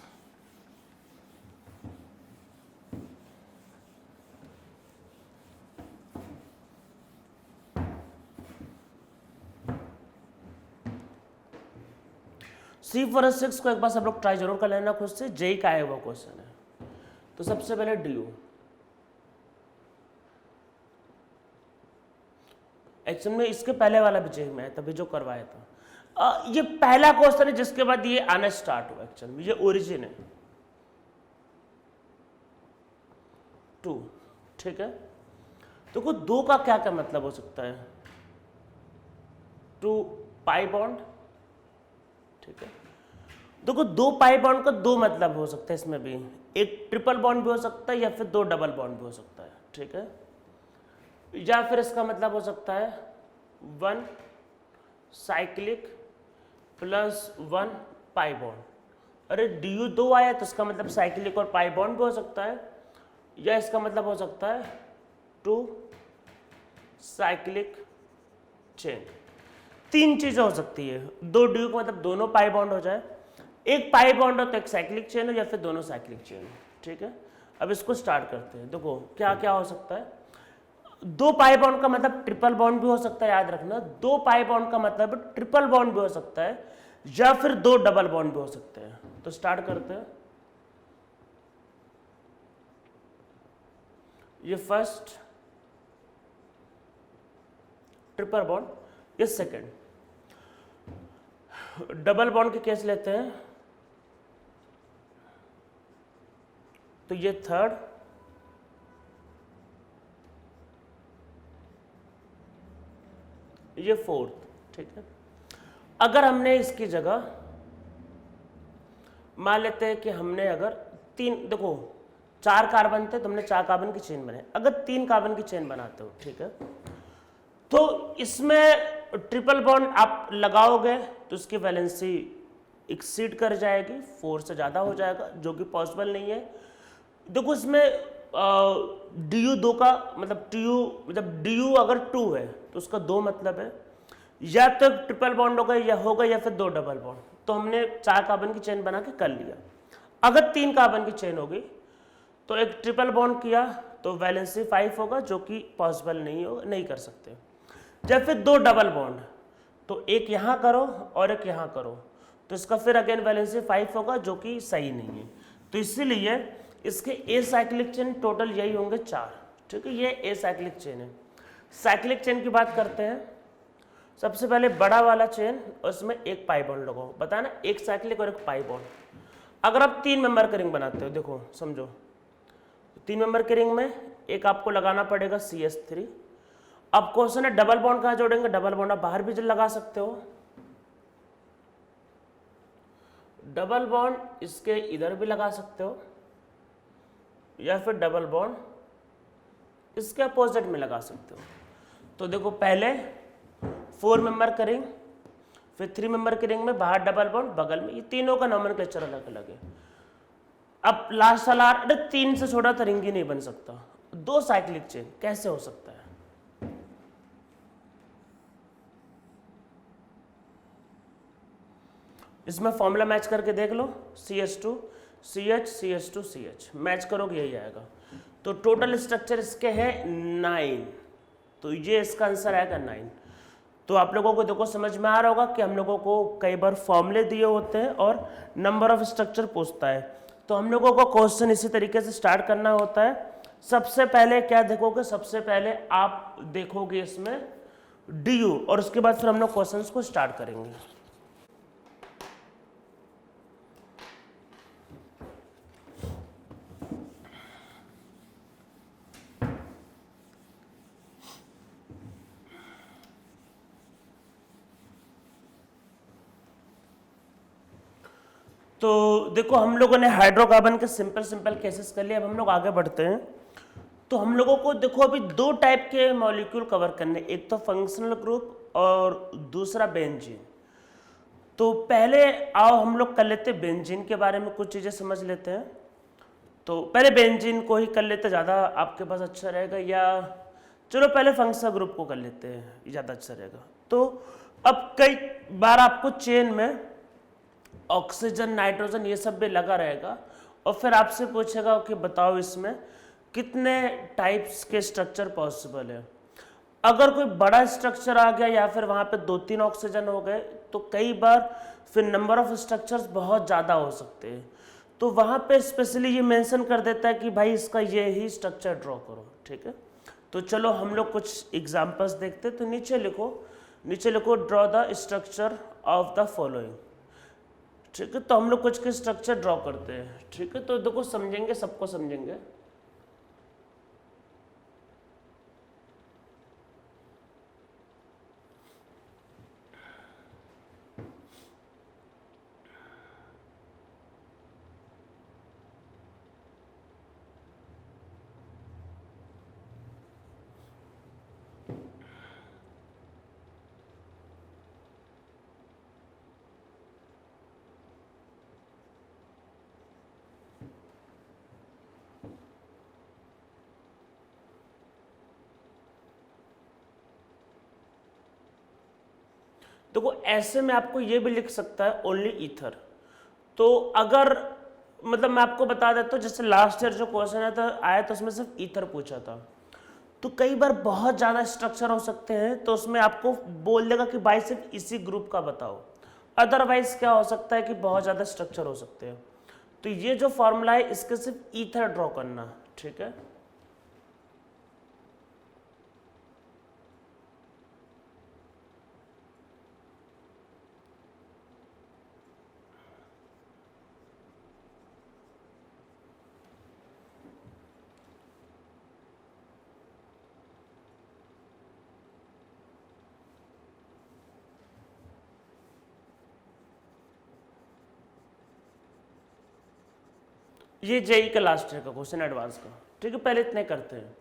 C4H6 को एक बार सब लोग ट्राई जरूर कर लेना खुद से, जेई का है वो क्वेश्चन है। तो सबसे पहले DU, एक्चुअल में इसके पहले वाला भी जेई में है, तभी जो करवाया था। ये पहला क्वेश्चन है जिसके बाद ये आना स्टार्ट हुआ। एक्चुअल में ये ओरिजिन है 2। ठीक है, तो को 2 का क्या क्या मतलब हो सकता है? 2 पाई बॉन्ड। ठीक है, देखो 2 पाई बॉन्ड का 2 मतलब हो सकता है इसमें भी, एक ट्रिपल बॉन्ड भी हो सकता है या फिर 2 डबल बॉन्ड भी हो सकता है। ठीक है, या फिर इसका मतलब हो सकता है 1 साइक्लिक प्लस 1 पाई बॉन्ड। अरे DU 2 आया तो इसका मतलब साइक्लिक और पाई बॉन्ड भी हो सकता है, या इसका मतलब हो सकता है 2 साइक्लिक चेन। 3 चीजें हो सकती है। 2 DU का मतलब दोनों पाई बॉन्ड हो जाए, एक पाई बॉन्ड हो तो एक साइक्लिक चेन हो, या फिर दोनों साइक्लिक चेन हो। ठीक है, अब इसको स्टार्ट करते हैं। देखो क्या क्या हो सकता है। 2 पाई बॉन्ड का मतलब ट्रिपल बॉन्ड भी हो सकता है, याद रखना। 2 पाई बॉन्ड का मतलब ट्रिपल बॉन्ड भी हो सकता है, या फिर 2 डबल बॉन्ड भी हो सकते हैं। तो स्टार्ट करते हैं। ये फर्स्ट ट्रिपल बॉन्ड, ये सेकंड। डबल बॉन्ड के केस लेते हैं तो ये थर्ड, ये फोर्थ। ठीक है, अगर हमने इसकी जगह मान लेते हैं कि हमने अगर 3, देखो 4 कार्बन थे तो हमने 4 कार्बन की चेन बनाई। अगर 3 कार्बन की चेन बनाते हो, ठीक है, तो इसमें ट्रिपल बॉन्ड आप लगाओगे तो इसकी वैलेंसी एक्सीड कर जाएगी, 4 से ज़्यादा हो जाएगा, जो कि पॉसिबल नहीं है। देखो इसमें DU 2 का मतलब DU अगर 2 है तो उसका 2 मतलब है, या तो ट्रिपल बॉन्ड होगा या फिर 2 डबल बॉन्ड। तो हमने 4 कार्बन की चेन बना के कर लिया। अगर 3 कार्बन की चेन होगी तो एक ट्रिपल बॉन्ड किया तो वैलेंसी 5 होगा, जो कि पॉसिबल नहीं कर सकते। या फिर 2 डबल बॉन्ड, तो एक यहाँ करो और एक यहाँ करो, तो इसका फिर अगेन वैलेंसी 5 होगा, जो कि सही नहीं है। तो इसीलिए इसके एसाइक्लिक चेन टोटल यही होंगे 4। ठीक है, ये एसाइक्लिक चेन है। साइक्लिक चेन की बात करते हैं। सबसे पहले बड़ा वाला चेन, उसमें एक पाई बॉन्ड लगाओ। बताना, एक साइक्लिक और एक पाई बॉन्ड। अगर आप 3 मेंबर के रिंग बनाते हो, देखो समझो 3 मेंबर के रिंग में एक आपको लगाना पड़ेगा CH3। अब क्वेश्चन है डबल बॉन्ड कहाँ जोड़ेंगे? डबल बॉन्ड आप बाहर भी लगा सकते हो। डबल बॉन्ड इसके इधर भी लगा सकते हो, या फिर डबल बॉन्ड इसके अपोजिट में लगा सकते हो। तो देखो पहले 4 मेंबर का रिंग, फिर 3 मेंबर की रिंग में बाहर डबल बॉन्ड, बगल में, ये तीनों का नोमेनक्लेचर अलग अलग है। अब लास्ट वाला, अरे 3 से छोटा तो रिंग ही नहीं बन सकता। 2 साइक्लिक चेन कैसे हो सकता है? इसमें फॉर्मूला मैच करके देख लो, CH2 CH CH2 CH match करोगे यही आएगा। तो टोटल स्ट्रक्चर इसके हैं 9, तो ये इसका आंसर आएगा 9। तो आप लोगों को देखो समझ में आ रहा होगा कि हम लोगों को कई बार फॉर्मूले दिए होते हैं और नंबर ऑफ स्ट्रक्चर पूछता है, तो हम लोगों को क्वेश्चन इसी तरीके से स्टार्ट करना होता है। सबसे पहले क्या देखोगे, सबसे पहले आप देखोगे इसमें DU, और उसके बाद फिर हम लोग क्वेश्चंस को स्टार्ट करेंगे। तो देखो हम लोगों ने हाइड्रोकार्बन के सिंपल केसेस कर लिए, अब हम लोग आगे बढ़ते हैं। तो हम लोगों को देखो अभी 2 टाइप के मॉलिक्यूल कवर करने, एक तो फंक्शनल ग्रुप और दूसरा बेंजीन। तो पहले आओ हम लोग कर लेते हैं बेंजीन के बारे में कुछ चीज़ें समझ लेते हैं। तो पहले बेंजीन को ही कर लेते, ज़्यादा आपके पास अच्छा रहेगा, या चलो पहले फंक्शनल ग्रुप को कर लेते हैं, ये ज़्यादा अच्छा रहेगा। तो अब कई बार आपको चेन में ऑक्सीजन नाइट्रोजन ये सब भी लगा रहेगा, और फिर आपसे पूछेगा कि बताओ इसमें कितने टाइप्स के स्ट्रक्चर पॉसिबल है। अगर कोई बड़ा स्ट्रक्चर आ गया या फिर वहाँ पे 2-3 ऑक्सीजन हो गए, तो कई बार फिर नंबर ऑफ स्ट्रक्चर्स बहुत ज़्यादा हो सकते हैं। तो वहाँ पे स्पेशली ये मेंशन कर देता है कि भाई इसका ये ही स्ट्रक्चर ड्रॉ करो, ठीक है। तो चलो हम लोग कुछ एग्जाम्पल्स देखते। तो नीचे लिखो draw the structure of the following, ठीक है। तो हम लोग कुछ के स्ट्रक्चर ड्रॉ करते हैं, ठीक है। तो देखो समझेंगे, सबको समझेंगे। देखो ऐसे में आपको ये भी लिख सकता है ओनली ईथर। तो अगर मतलब मैं आपको बता देता हूँ, जैसे लास्ट ईयर जो क्वेश्चन आया था उसमें सिर्फ ईथर पूछा था। तो कई बार बहुत ज़्यादा स्ट्रक्चर हो सकते हैं, तो उसमें आपको बोल देगा कि भाई सिर्फ इसी ग्रुप का बताओ। अदरवाइज क्या हो सकता है कि बहुत ज़्यादा स्ट्रक्चर हो सकते हैं। तो ये जो फॉर्मूला है इसके सिर्फ ईथर ड्रॉ करना, ठीक है। ये जेई का लास्ट ईयर का क्वेश्चन एडवांस का, ठीक है। पहले इतने करते हैं।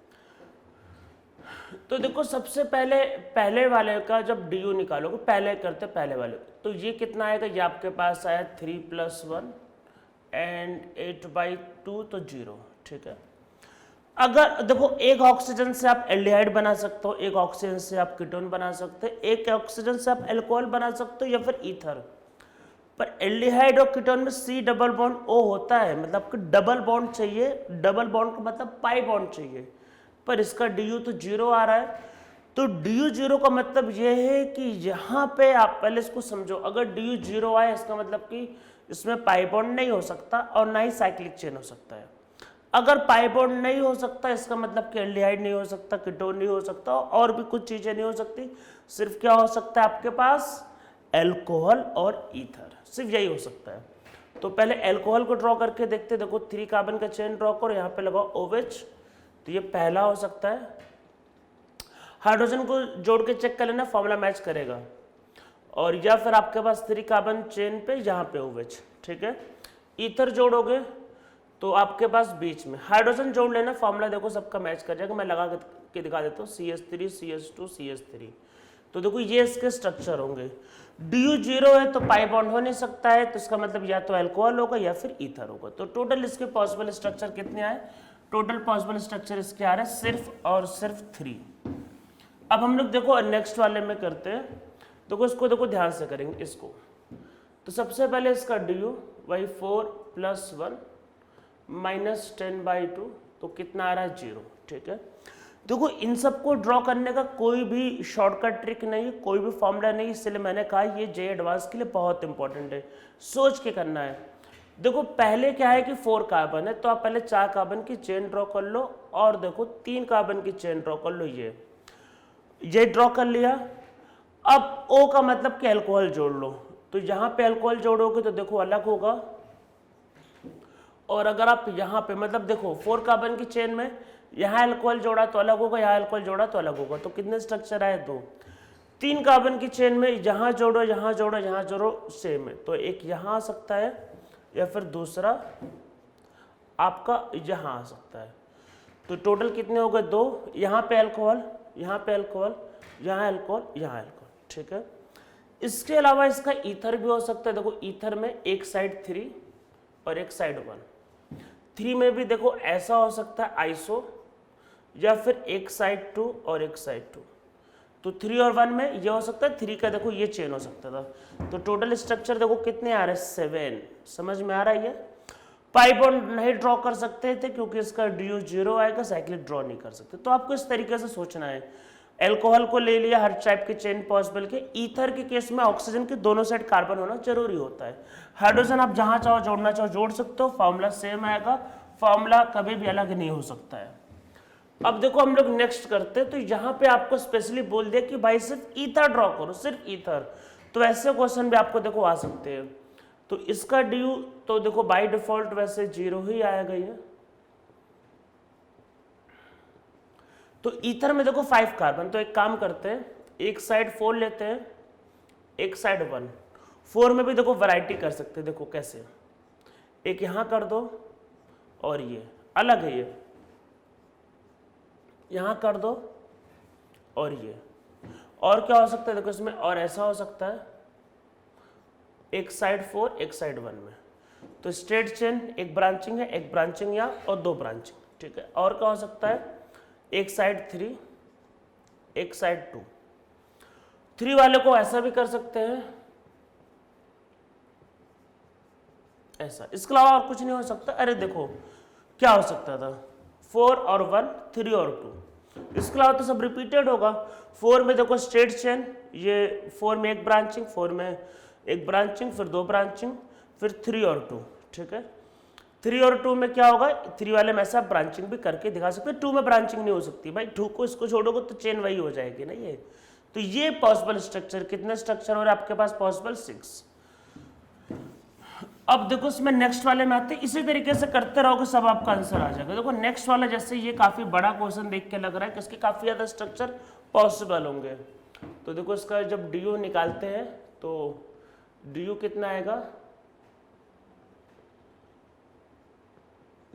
तो देखो सबसे पहले वाले का जब डी यू निकालोगे, पहले करते पहले वाले, तो ये कितना आएगा, ये आपके पास आया 3+1 एंड 8/2, तो 0, ठीक है। अगर देखो एक ऑक्सीजन से आप एल्डिहाइड बना सकते हो, एक ऑक्सीजन से आप कीटोन बना सकते हो, एक ऑक्सीजन से आप अल्कोहल बना सकते हो या फिर ईथर। पर एल्डिहाइड और कीटोन में C डबल बॉन्ड O होता है, मतलब कि डबल बॉन्ड चाहिए। डबल बॉन्ड का मतलब पाई बॉन्ड चाहिए, पर इसका DU तो 0 आ रहा है। तो DU 0 का मतलब यह है कि यहाँ पे आप पहले इसको समझो, अगर DU 0 आए इसका मतलब कि इसमें पाई बॉन्ड नहीं हो सकता और ना ही साइक्लिक चेन हो सकता है। अगर पाई बॉन्ड नहीं हो सकता इसका मतलब कि एल्डिहाइड नहीं हो सकता, कीटोन नहीं हो सकता, और भी कुछ चीज़ें नहीं हो सकती। सिर्फ क्या हो सकता है आपके पास, एल्कोहल और ईथर, सिर्फ यही हो सकता है। तो पहले एल्कोहल को ड्रॉ करके देखते। देखो 3 कार्बन का चेन ड्रॉ करो, यहाँ पे लगाओ OH, तो ये पहला हो सकता है। हाइड्रोजन को जोड़ के चेक कर लेना, फॉर्मूला मैच करेगा। और या फिर आपके पास 3 कार्बन चेन पे यहाँ पे OH, ठीक है। ईथर जोड़ोगे तो आपके पास बीच में हाइड्रोजन जोड़ लेना, फॉर्मूला देखो सबका मैच कर जाएगा, मैं लगा के दिखा देता हूँ, CH3 CH2 CH3। तो देखो ये इसके स्ट्रक्चर होंगे। DU 0 है तो पाई बॉन्ड हो नहीं सकता है, तो इसका मतलब या तो अल्कोहल होगा या फिर ईथर होगा। तो टोटल इसके पॉसिबल स्ट्रक्चर कितने आए? टोटल पॉसिबल स्ट्रक्चर इसके आ रहे हैं सिर्फ और सिर्फ 3। अब हम लोग देखो नेक्स्ट वाले में करते हैं, देखो इसको देखो ध्यान से करेंगे इसको। तो सबसे पहले इसका DU वही 4 + 1 - 10/2, तो कितना आ रहा है 0। ठीक है, देखो इन सबको ड्रॉ करने का कोई भी शॉर्टकट ट्रिक नहीं है, कोई भी फॉर्मूला नहीं, इसलिए मैंने कहा ये जे एडवांस के लिए बहुत इंपॉर्टेंट है, सोच के करना है। देखो पहले क्या है कि 4 कार्बन है, तो आप पहले 4 कार्बन की चेन ड्रॉ कर लो, और देखो 3 कार्बन की चेन ड्रॉ कर लो, ये ड्रॉ कर लिया। अब O का मतलब कि अल्कोहल जोड़ लो, तो यहाँ पे अल्कोहल जोड़ोगे तो देखो अलग होगा, और अगर आप यहाँ पे मतलब देखो 4 कार्बन की चेन में यहाँ अल्कोहल जोड़ा तो अलग होगा, यहाँ अल्कोहल जोड़ा तो अलग होगा, तो कितने स्ट्रक्चर आए? 2। 3 कार्बन की चेन में यहाँ जोड़ो यहाँ जोड़ो यहाँ जोड़ो सेम है, तो एक यहाँ आ सकता है या फिर दूसरा आपका यहाँ आ सकता है। तो टोटल कितने हो गए? 2। यहाँ पे अल्कोहल, यहाँ पे अल्कोहल, यहाँ अल्कोहल, यहाँ अल्कोहल। ठीक है, इसके अलावा इसका ईथर भी हो सकता है। देखो ईथर में एक साइड 3 और एक साइड 1। 3 में भी देखो ऐसा हो सकता है आइसो, या फिर एक साइड 2 और एक साइड 2। तो 3 और 1 में ये हो सकता है, 3 का देखो ये चेन हो सकता था। तो टोटल स्ट्रक्चर देखो कितने आ रहे हैं? 7। समझ में आ रहा है? ये पाई बॉन्ड नहीं ड्रॉ कर सकते थे क्योंकि इसका DU 0 आएगा, साइक्लिक ड्रॉ नहीं कर सकते। तो आपको इस तरीके से सोचना है। एल्कोहल को ले लिया, हर टाइप के चेन पॉसिबल के। ईथर के केस में ऑक्सीजन के दोनों साइड कार्बन होना जरूरी होता है। हाइड्रोजन आप जहां चाहो जोड़ना चाहो जोड़ सकते हो, फॉर्मूला सेम आएगा, फॉर्मूला कभी भी अलग नहीं हो सकता है। अब देखो हम लोग नेक्स्ट करते हैं, तो यहाँ पे आपको स्पेशली बोल दिया कि भाई सिर्फ ईथर ड्रॉ करो, सिर्फ ईथर। तो ऐसे क्वेश्चन भी आपको देखो आ सकते हैं। तो इसका DU तो देखो बाय डिफॉल्ट वैसे 0 ही आएगा ये। तो ईथर में देखो 5 कार्बन, तो एक काम करते हैं, एक साइड 4 लेते हैं, एक साइड 1। 4 में भी देखो वैरायटी कर सकते हैं, देखो कैसे, एक यहां कर दो और ये अलग है, ये यहां कर दो और ये, और क्या हो सकता है देखो इसमें, और ऐसा हो सकता है, एक साइड 4 एक साइड 1 में। तो स्ट्रेट चेन, एक ब्रांचिंग है, एक ब्रांचिंग यहाँ और 2 ब्रांचिंग। ठीक है, और क्या हो सकता है, एक साइड 3 एक साइड 2। 3 वाले को ऐसा भी कर सकते हैं, ऐसा। इसके अलावा और कुछ नहीं हो सकता। अरे देखो क्या हो सकता था, 4 और 1, 3 और 2। इसके अलावा तो सब रिपीटेड होगा। 4 में देखो स्ट्रेट चेन, ये 4 में एक ब्रांचिंग, 4 में एक ब्रांचिंग, फिर 2 ब्रांचिंग, फिर 3 और 2। ठीक है, 3 और 2 में क्या होगा, 3 वाले में ऐसा ब्रांचिंग भी करके दिखा सकते हैं। 2 में ब्रांचिंग नहीं हो सकती भाई, 2 को इसको छोड़ोगे तो चेन वही हो जाएगी ना ये। तो ये पॉसिबल स्ट्रक्चर, कितने स्ट्रक्चर हो रहे हैं आपके पास पॉसिबल? 6। अब देखो इसमें नेक्स्ट वाले में आते हैं, इसी तरीके से करते रहोगे सब आपका आंसर आ जाएगा। देखो नेक्स्ट वाला, जैसे ये काफी बड़ा क्वेश्चन देख के लग रहा है कि इसके काफी ज्यादा स्ट्रक्चर पॉसिबल होंगे। तो देखो इसका जब DU निकालते हैं तो DU कितना आएगा?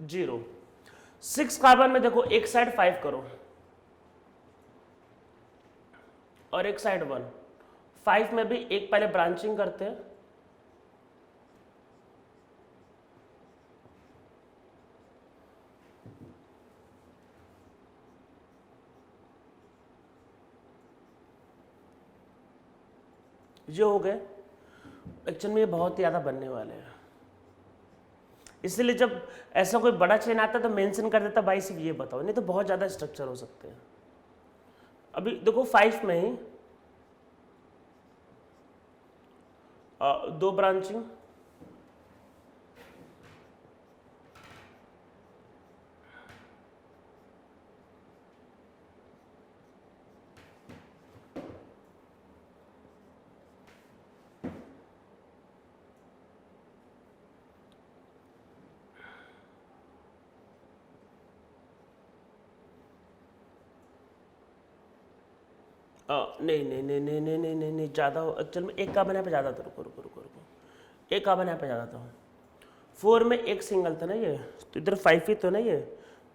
0। 6 कार्बन में देखो एक साइड 5 करो और एक साइड 1। 5 में भी एक पहले ब्रांचिंग करते हैं, ये हो गए। एक्चुअल में ये बहुत ही ज़्यादा बनने वाले हैं, इसलिए जब ऐसा कोई बड़ा चेन आता है तो मेंशन कर देता भाई सिर्फ ये बताओ, नहीं तो बहुत ज़्यादा स्ट्रक्चर हो सकते हैं। अभी देखो 5 में ही 2 ब्रांचिंग, नहीं नहीं नहीं नहीं नहीं नहीं नहीं नहीं ज़्यादा हो। एक्चुअल में एक कार्बन यहाँ पे ज़्यादा था, रुको रुको रुको रुको, एक कार्बन यहाँ पे ज़्यादा था। 4 में एक सिंगल था ना ये, तो इधर 5 ही तो ना ये,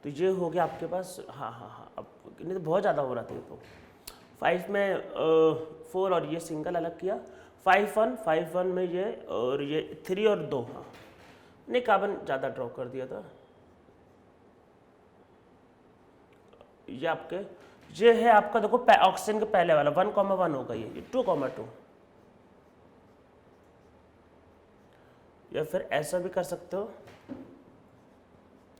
तो ये हो गया आपके पास, हाँ हाँ हाँ, अब नहीं तो बहुत ज़्यादा हो रहा था ये तो। 5 में 4 और ये सिंगल अलग किया, 5 1 में ये और ये 3 और 2, हाँ नहीं कार्बन ज़्यादा ड्रॉ कर दिया था। ये आपके ये है आपका देखो ऑक्सीजन के पहले वाला 1,1 होगा ये 2,2, या फिर ऐसा भी कर सकते हो,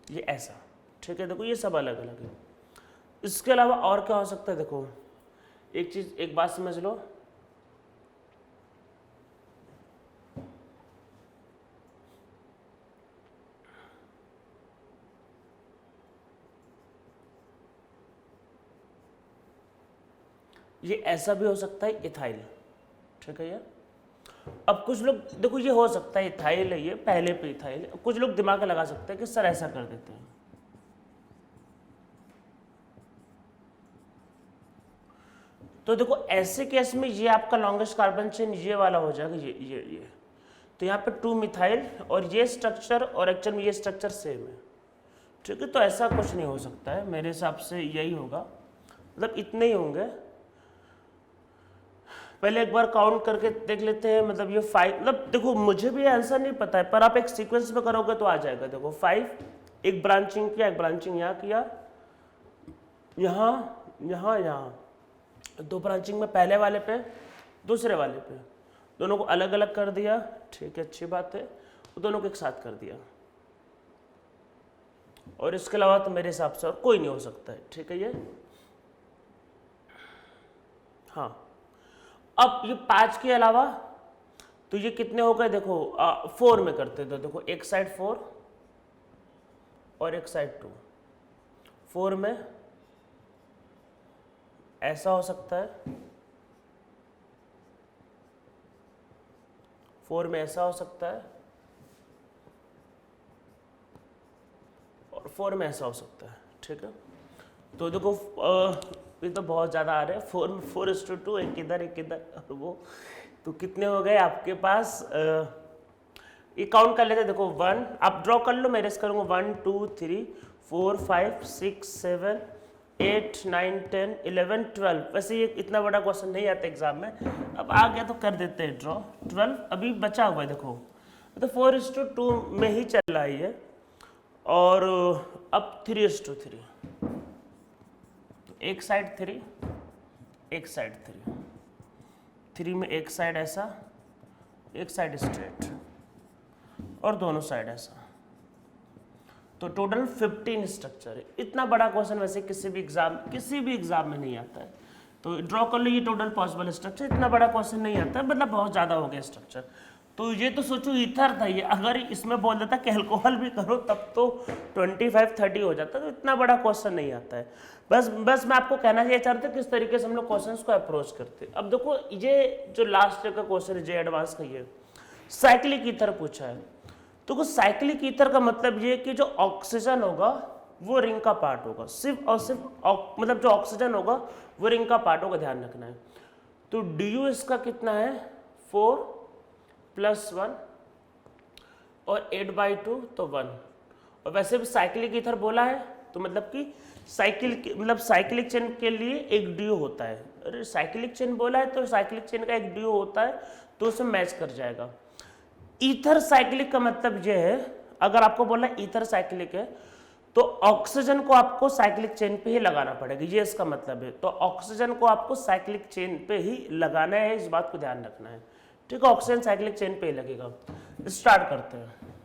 ये ऐसा, ठीक है। देखो ये सब अलग अलग है। इसके अलावा और क्या हो सकता है, देखो एक चीज, एक बात समझ लो, ये ऐसा भी हो सकता है इथाइल, ठीक है। ये अब कुछ लोग देखो ये हो सकता है इथाइल है, ये पहले पे इथाइल, कुछ लोग दिमाग लगा सकते हैं कि सर ऐसा कर देते हैं, तो देखो ऐसे केस में ये आपका लॉन्गेस्ट कार्बन चेन ये वाला हो जाएगा, ये तो यहाँ पे 2 मिथाइल और ये स्ट्रक्चर और एक्चुअल में ये स्ट्रक्चर सेम है, ठीक है। तो ऐसा कुछ नहीं हो सकता है, मेरे हिसाब से यही होगा, मतलब इतने ही होंगे। पहले एक बार काउंट करके देख लेते हैं, मतलब ये 5, मतलब देखो मुझे भी आंसर नहीं पता है, पर आप एक सीक्वेंस में करोगे तो आ जाएगा। देखो 5, एक ब्रांचिंग किया, एक ब्रांचिंग यहाँ किया, यहाँ यहाँ यहाँ, 2 ब्रांचिंग में पहले वाले पे दूसरे वाले पे, दोनों को अलग अलग कर दिया, ठीक है, अच्छी बात है, तो दोनों को एक साथ कर दिया, और इसके अलावा तो मेरे हिसाब से और कोई नहीं हो सकता है, ठीक है। ये हाँ, अब ये 5 के अलावा तो ये कितने हो गए, देखो 4 में करते तो देखो एक साइड 4 और एक साइड 2, 4 में ऐसा हो सकता है, 4 में ऐसा हो सकता है, और 4 में ऐसा हो सकता है, ठीक है। तो देखो ये तो बहुत ज़्यादा आ रहे हैं, 4 में 4:2, एक इधर एक इधर, और वो तो कितने हो गए आपके पास, ये काउंट कर लेते हैं। देखो 1 आप ड्रॉ कर लो, मैं रेस करूँगा 1 2 3 4 5 6 7 8 9 10 11 12। वैसे ये इतना बड़ा क्वेश्चन नहीं आता एग्जाम में, अब आ गया तो कर देते हैं ड्रॉ। 12 अभी बचा हुआ है, देखो तो 4:2 में ही चल रहा है ये, और अब 3:3, एक साइड 3 एक साइड 3 में एक साइड ऐसा, एक साइड स्ट्रेट, और दोनों साइड ऐसा, तो टोटल 15 स्ट्रक्चर है। इतना बड़ा क्वेश्चन वैसे किसी भी एग्जाम में नहीं आता है, तो ड्रॉ कर लो ये टोटल पॉसिबल स्ट्रक्चर। इतना बड़ा क्वेश्चन नहीं आता, मतलब बहुत ज़्यादा हो गया स्ट्रक्चर। तो ये तो सोचो ईथर था ये, अगर इसमें बोल देता कि अल्कोहल भी करो तब तो 25-30 हो जाता, तो इतना बड़ा क्वेश्चन नहीं आता है। बस मैं आपको कहना ये चाहता हूँ किस तरीके से हम लोग क्वेश्चंस को अप्रोच करते हैं। अब देखो ये जो लास्ट का क्वेश्चन है, जे एडवांस का, ये साइक्लिक ईथर पूछा है। तो साइक्लिक ईथर का मतलब ये कि जो ऑक्सीजन होगा वो रिंग का पार्ट होगा, सिर्फ और सिर्फ मतलब जो ऑक्सीजन होगा वो रिंग का पार्ट होगा, ध्यान रखना है। तो डी इसका कितना है 4 + 1 और 8/2 तो 1। और वैसे भी साइक्लिक ईथर बोला है तो मतलब कि साइक्लिक चेन के लिए एक डी होता है। अरे साइक्लिक चेन बोला है तो साइक्लिक चेन का एक डी होता है, तो उसमें मैच कर जाएगा। ईथर साइक्लिक का मतलब ये है, अगर आपको बोला ईथर साइक्लिक है तो ऑक्सीजन को आपको साइक्लिक चेन पे ही लगाना पड़ेगा, ये इसका मतलब है। तो ऑक्सीजन को आपको साइक्लिक चेन पे ही लगाना है, इस बात को ध्यान रखना है, ठीक है। ऑक्सीजन साइक्लिक चेन पे ही लगेगा। स्टार्ट करते हैं।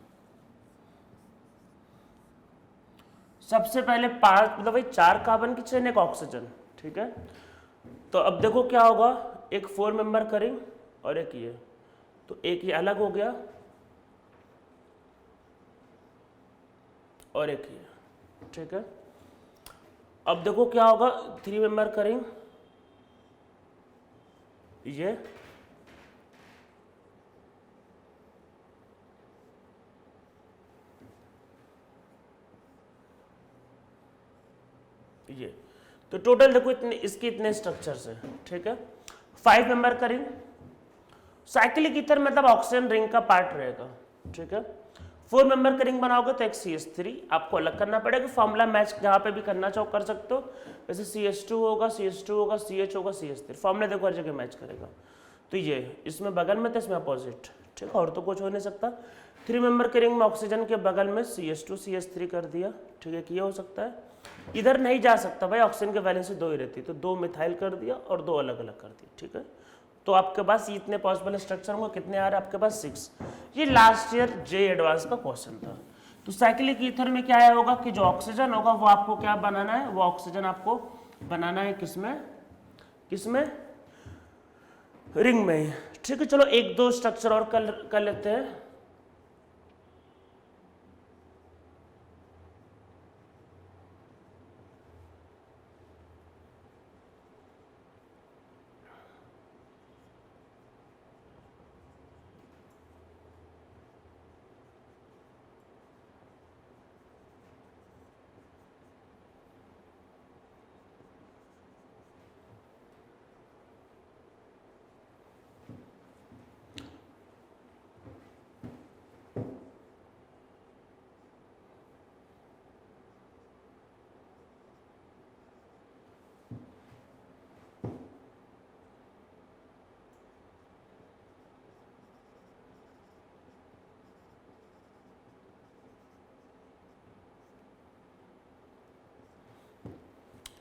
सबसे पहले 5 मतलब 4 कार्बन की चेन, एक ऑक्सीजन, ठीक है। तो अब देखो क्या होगा, एक 4 मेंबर करेंगे और एक ये, तो एक ये अलग हो गया और एक ये, ठीक है। अब देखो क्या होगा, 3 मेंबर करेंगे, ये तो टोटल देखो इसके इतने स्ट्रक्चर्स हैं, ठीक है। 5 मेंबर करेंगे, साइक्लिक ईथर मतलब ऑक्सीजन रिंग का पार्ट रहेगा, ठीक है। 4 मेंबर का रिंग बनाओगे तो एक CH3 आपको अलग करना पड़ेगा, फॉर्मूला मैच जहाँ पे भी करना चाहो कर सकते हो, वैसे CH2 होगा, CH2 होगा, CH होगा, CH3, फॉर्मूला देखो हर जगह मैच करेगा। तो ये इसमें बगल में तो इसमें अपोजिट, ठीक है, और तो कुछ हो नहीं सकता। 3 मेंबर के रिंग में ऑक्सीजन के बगल में CH2 CH3 कर दिया, ठीक है, ये हो सकता है। इधर नहीं जा सकता भाई, ऑक्सीजन के वैलेंसी 2 ही रहती, तो 2 मिथाइल कर दिया और 2 अलग अलग कर दिए, ठीक है। तो आपके पास इतने पॉसिबल स्ट्रक्चर होंगे, कितने आ रहे हैं आपके पास 6। ये लास्ट ईयर जे एडवांस का क्वेश्चन था। तो साइक्लिक ईथर में क्या आया होगा कि जो ऑक्सीजन होगा वो आपको क्या बनाना है, वो ऑक्सीजन आपको बनाना है किसमें, किसमें, रिंग में ही, ठीक है। चलो एक दो स्ट्रक्चर और कर लेते हैं।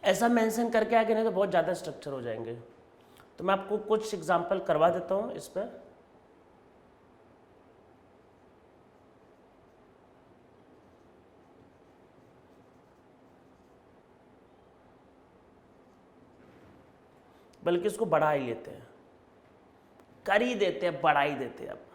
ऐसा मेंशन करके आगे नहीं तो बहुत ज़्यादा स्ट्रक्चर हो जाएंगे। तो मैं आपको कुछ एग्जांपल करवा देता हूँ इस पर। बल्कि इसको बढ़ा ही लेते हैं, कर ही देते हैं, बढ़ा ही देते हैं अब।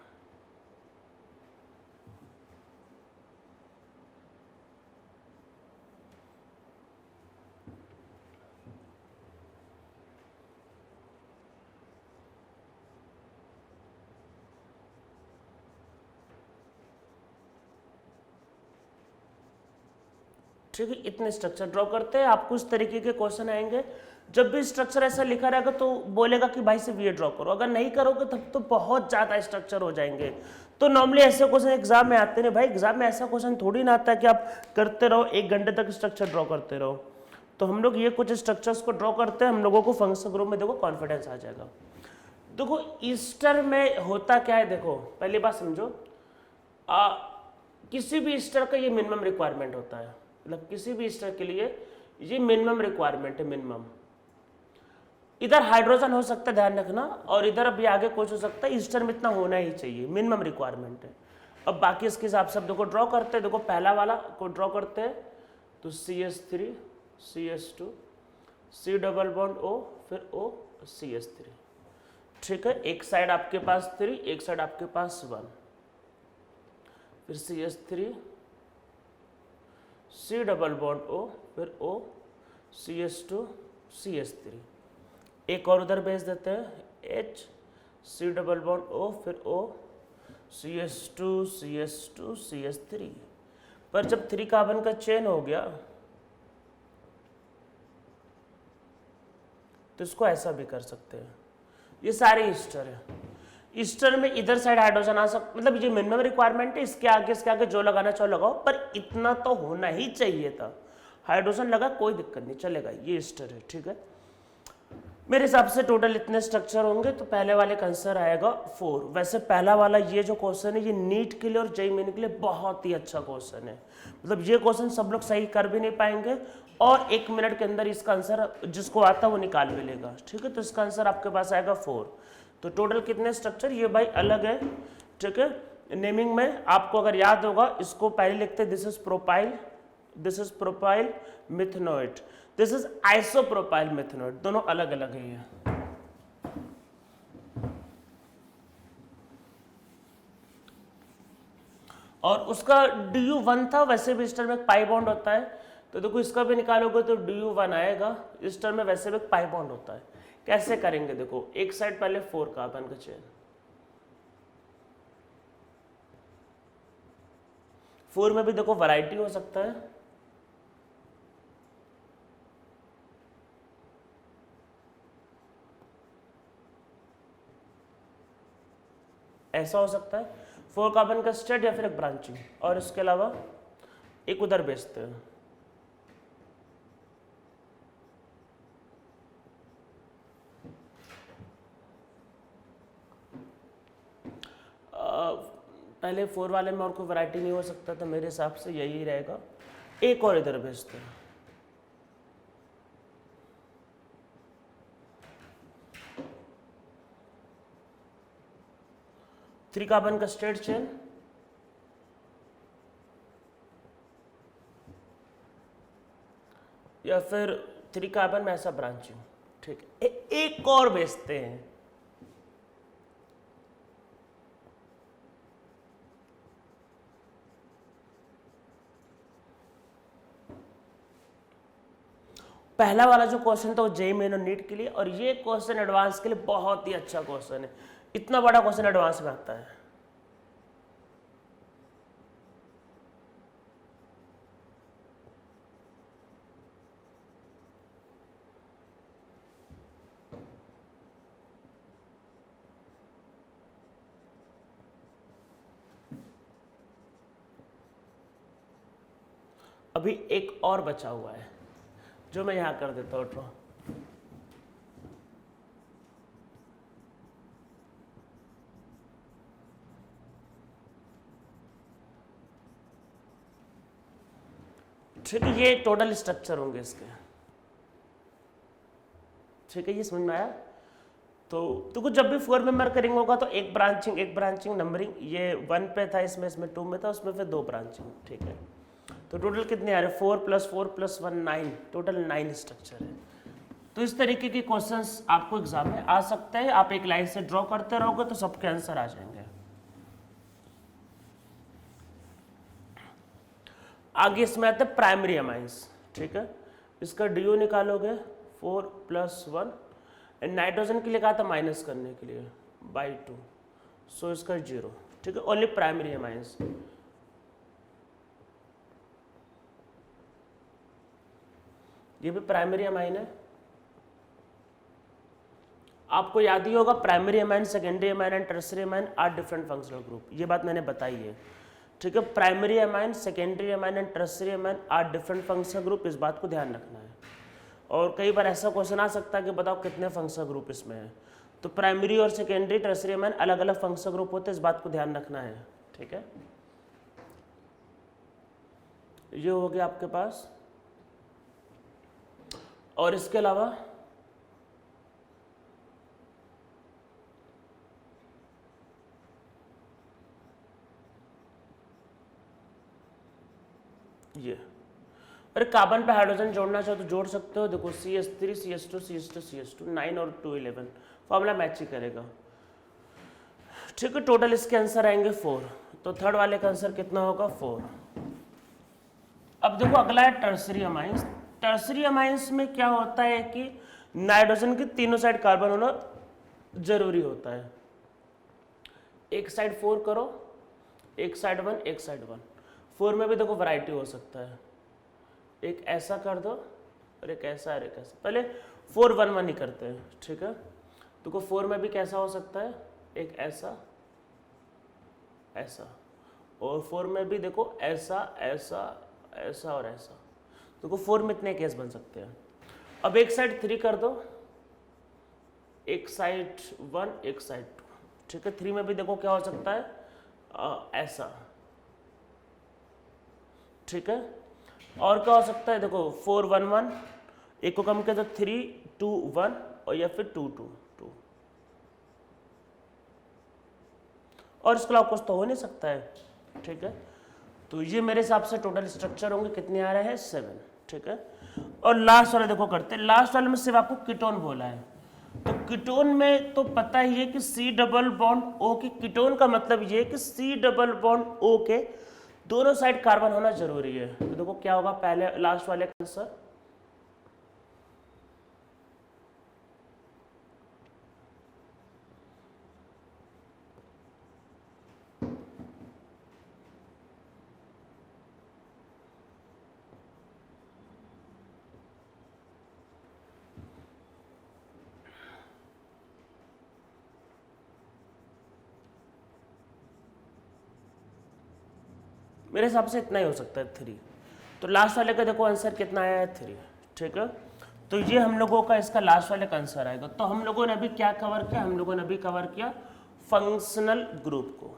ठीक है, इतने स्ट्रक्चर ड्रॉ करते हैं। आपको इस तरीके के क्वेश्चन आएंगे, जब भी स्ट्रक्चर ऐसा लिखा रहेगा तो बोलेगा कि भाई सिर्फ ये ड्रॉ करो, अगर नहीं करोगे तब तो बहुत ज़्यादा स्ट्रक्चर हो जाएंगे। तो नॉर्मली ऐसे क्वेश्चन एग्जाम में आते हैं भाई, एग्जाम में ऐसा क्वेश्चन थोड़ी ना आता है कि आप करते रहो 1 घंटे तक स्ट्रक्चर ड्रॉ करते रहो। तो हम लोग ये कुछ स्ट्रक्चर्स को ड्रॉ करते हैं, हम लोगों को फंक्शन ग्रुप में देखो कॉन्फिडेंस आ जाएगा। देखो ईस्टर में होता क्या है, देखो पहली बात समझो, किसी भी ईस्टर का ये मिनिमम रिक्वायरमेंट होता है, मतलब किसी भी ईस्टर के लिए ये मिनिमम रिक्वायरमेंट है, मिनिमम। इधर हाइड्रोजन हो सकता है, ध्यान रखना, और इधर भी आगे कुछ हो सकता है, ईस्टर में इतना होना ही चाहिए, मिनिमम रिक्वायरमेंट है। अब बाकी इसके हिसाब से देखो ड्रॉ करते हैं, देखो पहला वाला को ड्रॉ करते हैं तो CH3 CH2 C double bond O, फिर O CH3, ठीक है। एक साइड आपके पास 3, एक साइड आपके पास 1, फिर CH3 C double bond O, फिर O CH2 CH3, एक और उधर भेज देते हैं H C double bond O, फिर O CH2 CH2 CH3। पर जब 3 कार्बन का चेन हो गया तो इसको ऐसा भी कर सकते हैं। ये सारे ईस्टर है, ईस्टर में इधर साइड हाइड्रोजन आ सकता, मतलब ये मिनिमम रिक्वायरमेंट है, इसके आगे जो लगाना चाहो लगाओ, पर इतना तो होना ही चाहिए था। हाइड्रोजन लगा कोई दिक्कत नहीं, चलेगा, ये ईस्टर है, ठीक है। मेरे हिसाब से टोटल इतने स्ट्रक्चर होंगे, तो पहले वाले का आंसर आएगा 4। वैसे पहला वाला ये जो क्वेश्चन है ये नीट के लिए और जेईई मेन के लिए बहुत ही अच्छा क्वेश्चन है, मतलब ये क्वेश्चन सब लोग सही कर भी नहीं पाएंगे, और 1 मिनट के अंदर इसका आंसर जिसको आता है वो निकाल भी लेगा, ठीक है। तो इसका आंसर आपके पास आएगा 4। तो टोटल कितने स्ट्रक्चर, ये भाई अलग है, ठीक है। नेमिंग में आपको अगर याद होगा, इसको पहले लिखते हैं this is propyl, this is propyl methanoate, this is isopropyl methanoate, दोनों अलग अलग है ये। और उसका DU1 था, वैसे भी ईस्टर में पाई बॉन्ड होता है, तो देखो इसका भी निकालोगे तो DU1 आएगा। ईस्टर में वैसे भी पाई बॉन्ड होता है। कैसे करेंगे, देखो एक साइड पहले 4 कार्बन का चेन, 4 में भी देखो वैरायटी हो सकता है, ऐसा हो सकता है, 4 कार्बन का स्टेट या फिर एक ब्रांचिंग, और इसके अलावा एक उधर भेजते हैं। पहले 4 वाले में और कोई वैरायटी नहीं हो सकता, तो मेरे हिसाब से यही रहेगा। एक और इधर भेजते हैं। थ्री कार्बन का स्ट्रेट चेन, या फिर 3 कार्बन में ऐसा ब्रांचिंग, ठीक है। एक और भेजते हैं। पहला वाला जो क्वेश्चन था वो जेईई मेन और नीट के लिए, और ये क्वेश्चन एडवांस के लिए बहुत ही अच्छा क्वेश्चन है। इतना बड़ा क्वेश्चन एडवांस में आता है। अभी एक और बचा हुआ है जो मैं यहां कर देता हूं ड्रॉ। ठीक है, ये टोटल स्ट्रक्चर होंगे इसके। ठीक है, ये समझ में आया। तो कुछ जब भी 4 मेंबर करेंगे होगा तो एक ब्रांचिंग नंबरिंग, ये 1 पे था, इसमें 2 में था, उसमें फिर 2 ब्रांचिंग। ठीक है, तो टोटल कितने आ रहे हैं? 4 + 4 + 1 9, टोटल 9 स्ट्रक्चर है। तो इस तरीके के क्वेश्चंस आपको एग्जाम में आ सकते हैं। आप एक लाइन से ड्रॉ करते रहोगे तो सबके आंसर आ जाएंगे। आगे इसमें आते हैं प्राइमरी अमाइंस। ठीक है, इसका डीओ निकालोगे 4 + 1, एंड नाइट्रोजन के लिए कहा था माइनस करने के लिए /2, सो इसका 0। ठीक है, ओनली प्राइमरी अमाइंस। ये भी प्राइमरी अमाइन है। आपको याद ही होगा primary amine, secondary amine and tertiary amine are different functional group, ये बात मैंने बताई है। ठीक है, primary amine, secondary amine and tertiary amine are different functional group, इस बात को ध्यान रखना है। और कई बार ऐसा क्वेश्चन आ सकता है कि बताओ कितने फंक्शनल ग्रुप इसमें है, तो प्राइमरी और सेकेंडरी टर्सरी अमाइन अलग अलग फंक्शनल ग्रुप होते हैं, इस बात को ध्यान रखना है। ठीक है, ये हो गया आपके पास। और इसके अलावा ये, अरे कार्बन पे हाइड्रोजन जोड़ना चाहो तो जोड़ सकते हो। देखो CH3 CH2 CH2 CH2 9 और 2 11, फॉर्मूला मैच ही करेगा। ठीक है, टोटल इसके आंसर आएंगे 4, तो थर्ड वाले का आंसर कितना होगा? 4। अब देखो अगला है टर्सरी अमाइंस। टर्सरी अमाइंस में क्या होता है कि नाइट्रोजन के तीनों साइड कार्बन होना जरूरी होता है। एक साइड 4 करो, एक साइड 1, एक साइड 1। 4 में भी देखो वैरायटी हो सकता है, एक ऐसा कर दो और एक ऐसा और एक ऐसा। पहले 4 1 1 ही करते हैं। ठीक है, देखो 4 में भी कैसा हो सकता है, एक ऐसा ऐसा, और 4 में भी देखो ऐसा ऐसा ऐसा और ऐसा। देखो 4 में इतने केस बन सकते हैं। अब एक साइड 3 कर दो, एक साइड 1, एक साइड 2। ठीक है, 3 में भी देखो क्या हो सकता है, ऐसा। ठीक है, और क्या हो सकता है, देखो 4 1 1, एक को कम किया तो 3 2 1, और या फिर 2 2 2, और इसके अलावा कुछ तो हो नहीं सकता है। ठीक है, तो ये मेरे हिसाब से टोटल स्ट्रक्चर होंगे, कितने आ रहे हैं? 7। ठीक है, और लास्ट वाला देखो करते हैं। लास्ट वाले में सिर्फ आपको कीटोन बोला है, तो कीटोन में तो पता ही है कि C+O की, कीटोन का मतलब ये है कि C+O के दोनों साइड कार्बन होना जरूरी है। तो देखो क्या होगा पहले लास्ट वाले का आंसर, मेरे हिसाब से इतना ही हो सकता है 3। तो लास्ट वाले का देखो आंसर कितना आया है 3, ठीक है। तो ये हम लोगों का इसका लास्ट वाले का आंसर आएगा। तो हम लोगों ने अभी क्या कवर किया, हम लोगों ने अभी कवर किया फंक्शनल ग्रुप को।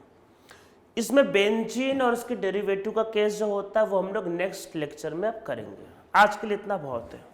इसमें बेंजीन और उसके डेरिवेटिव का केस जो होता है वो हम लोग नेक्स्ट लेक्चर में अब करेंगे। आज के लिए इतना बहुत है।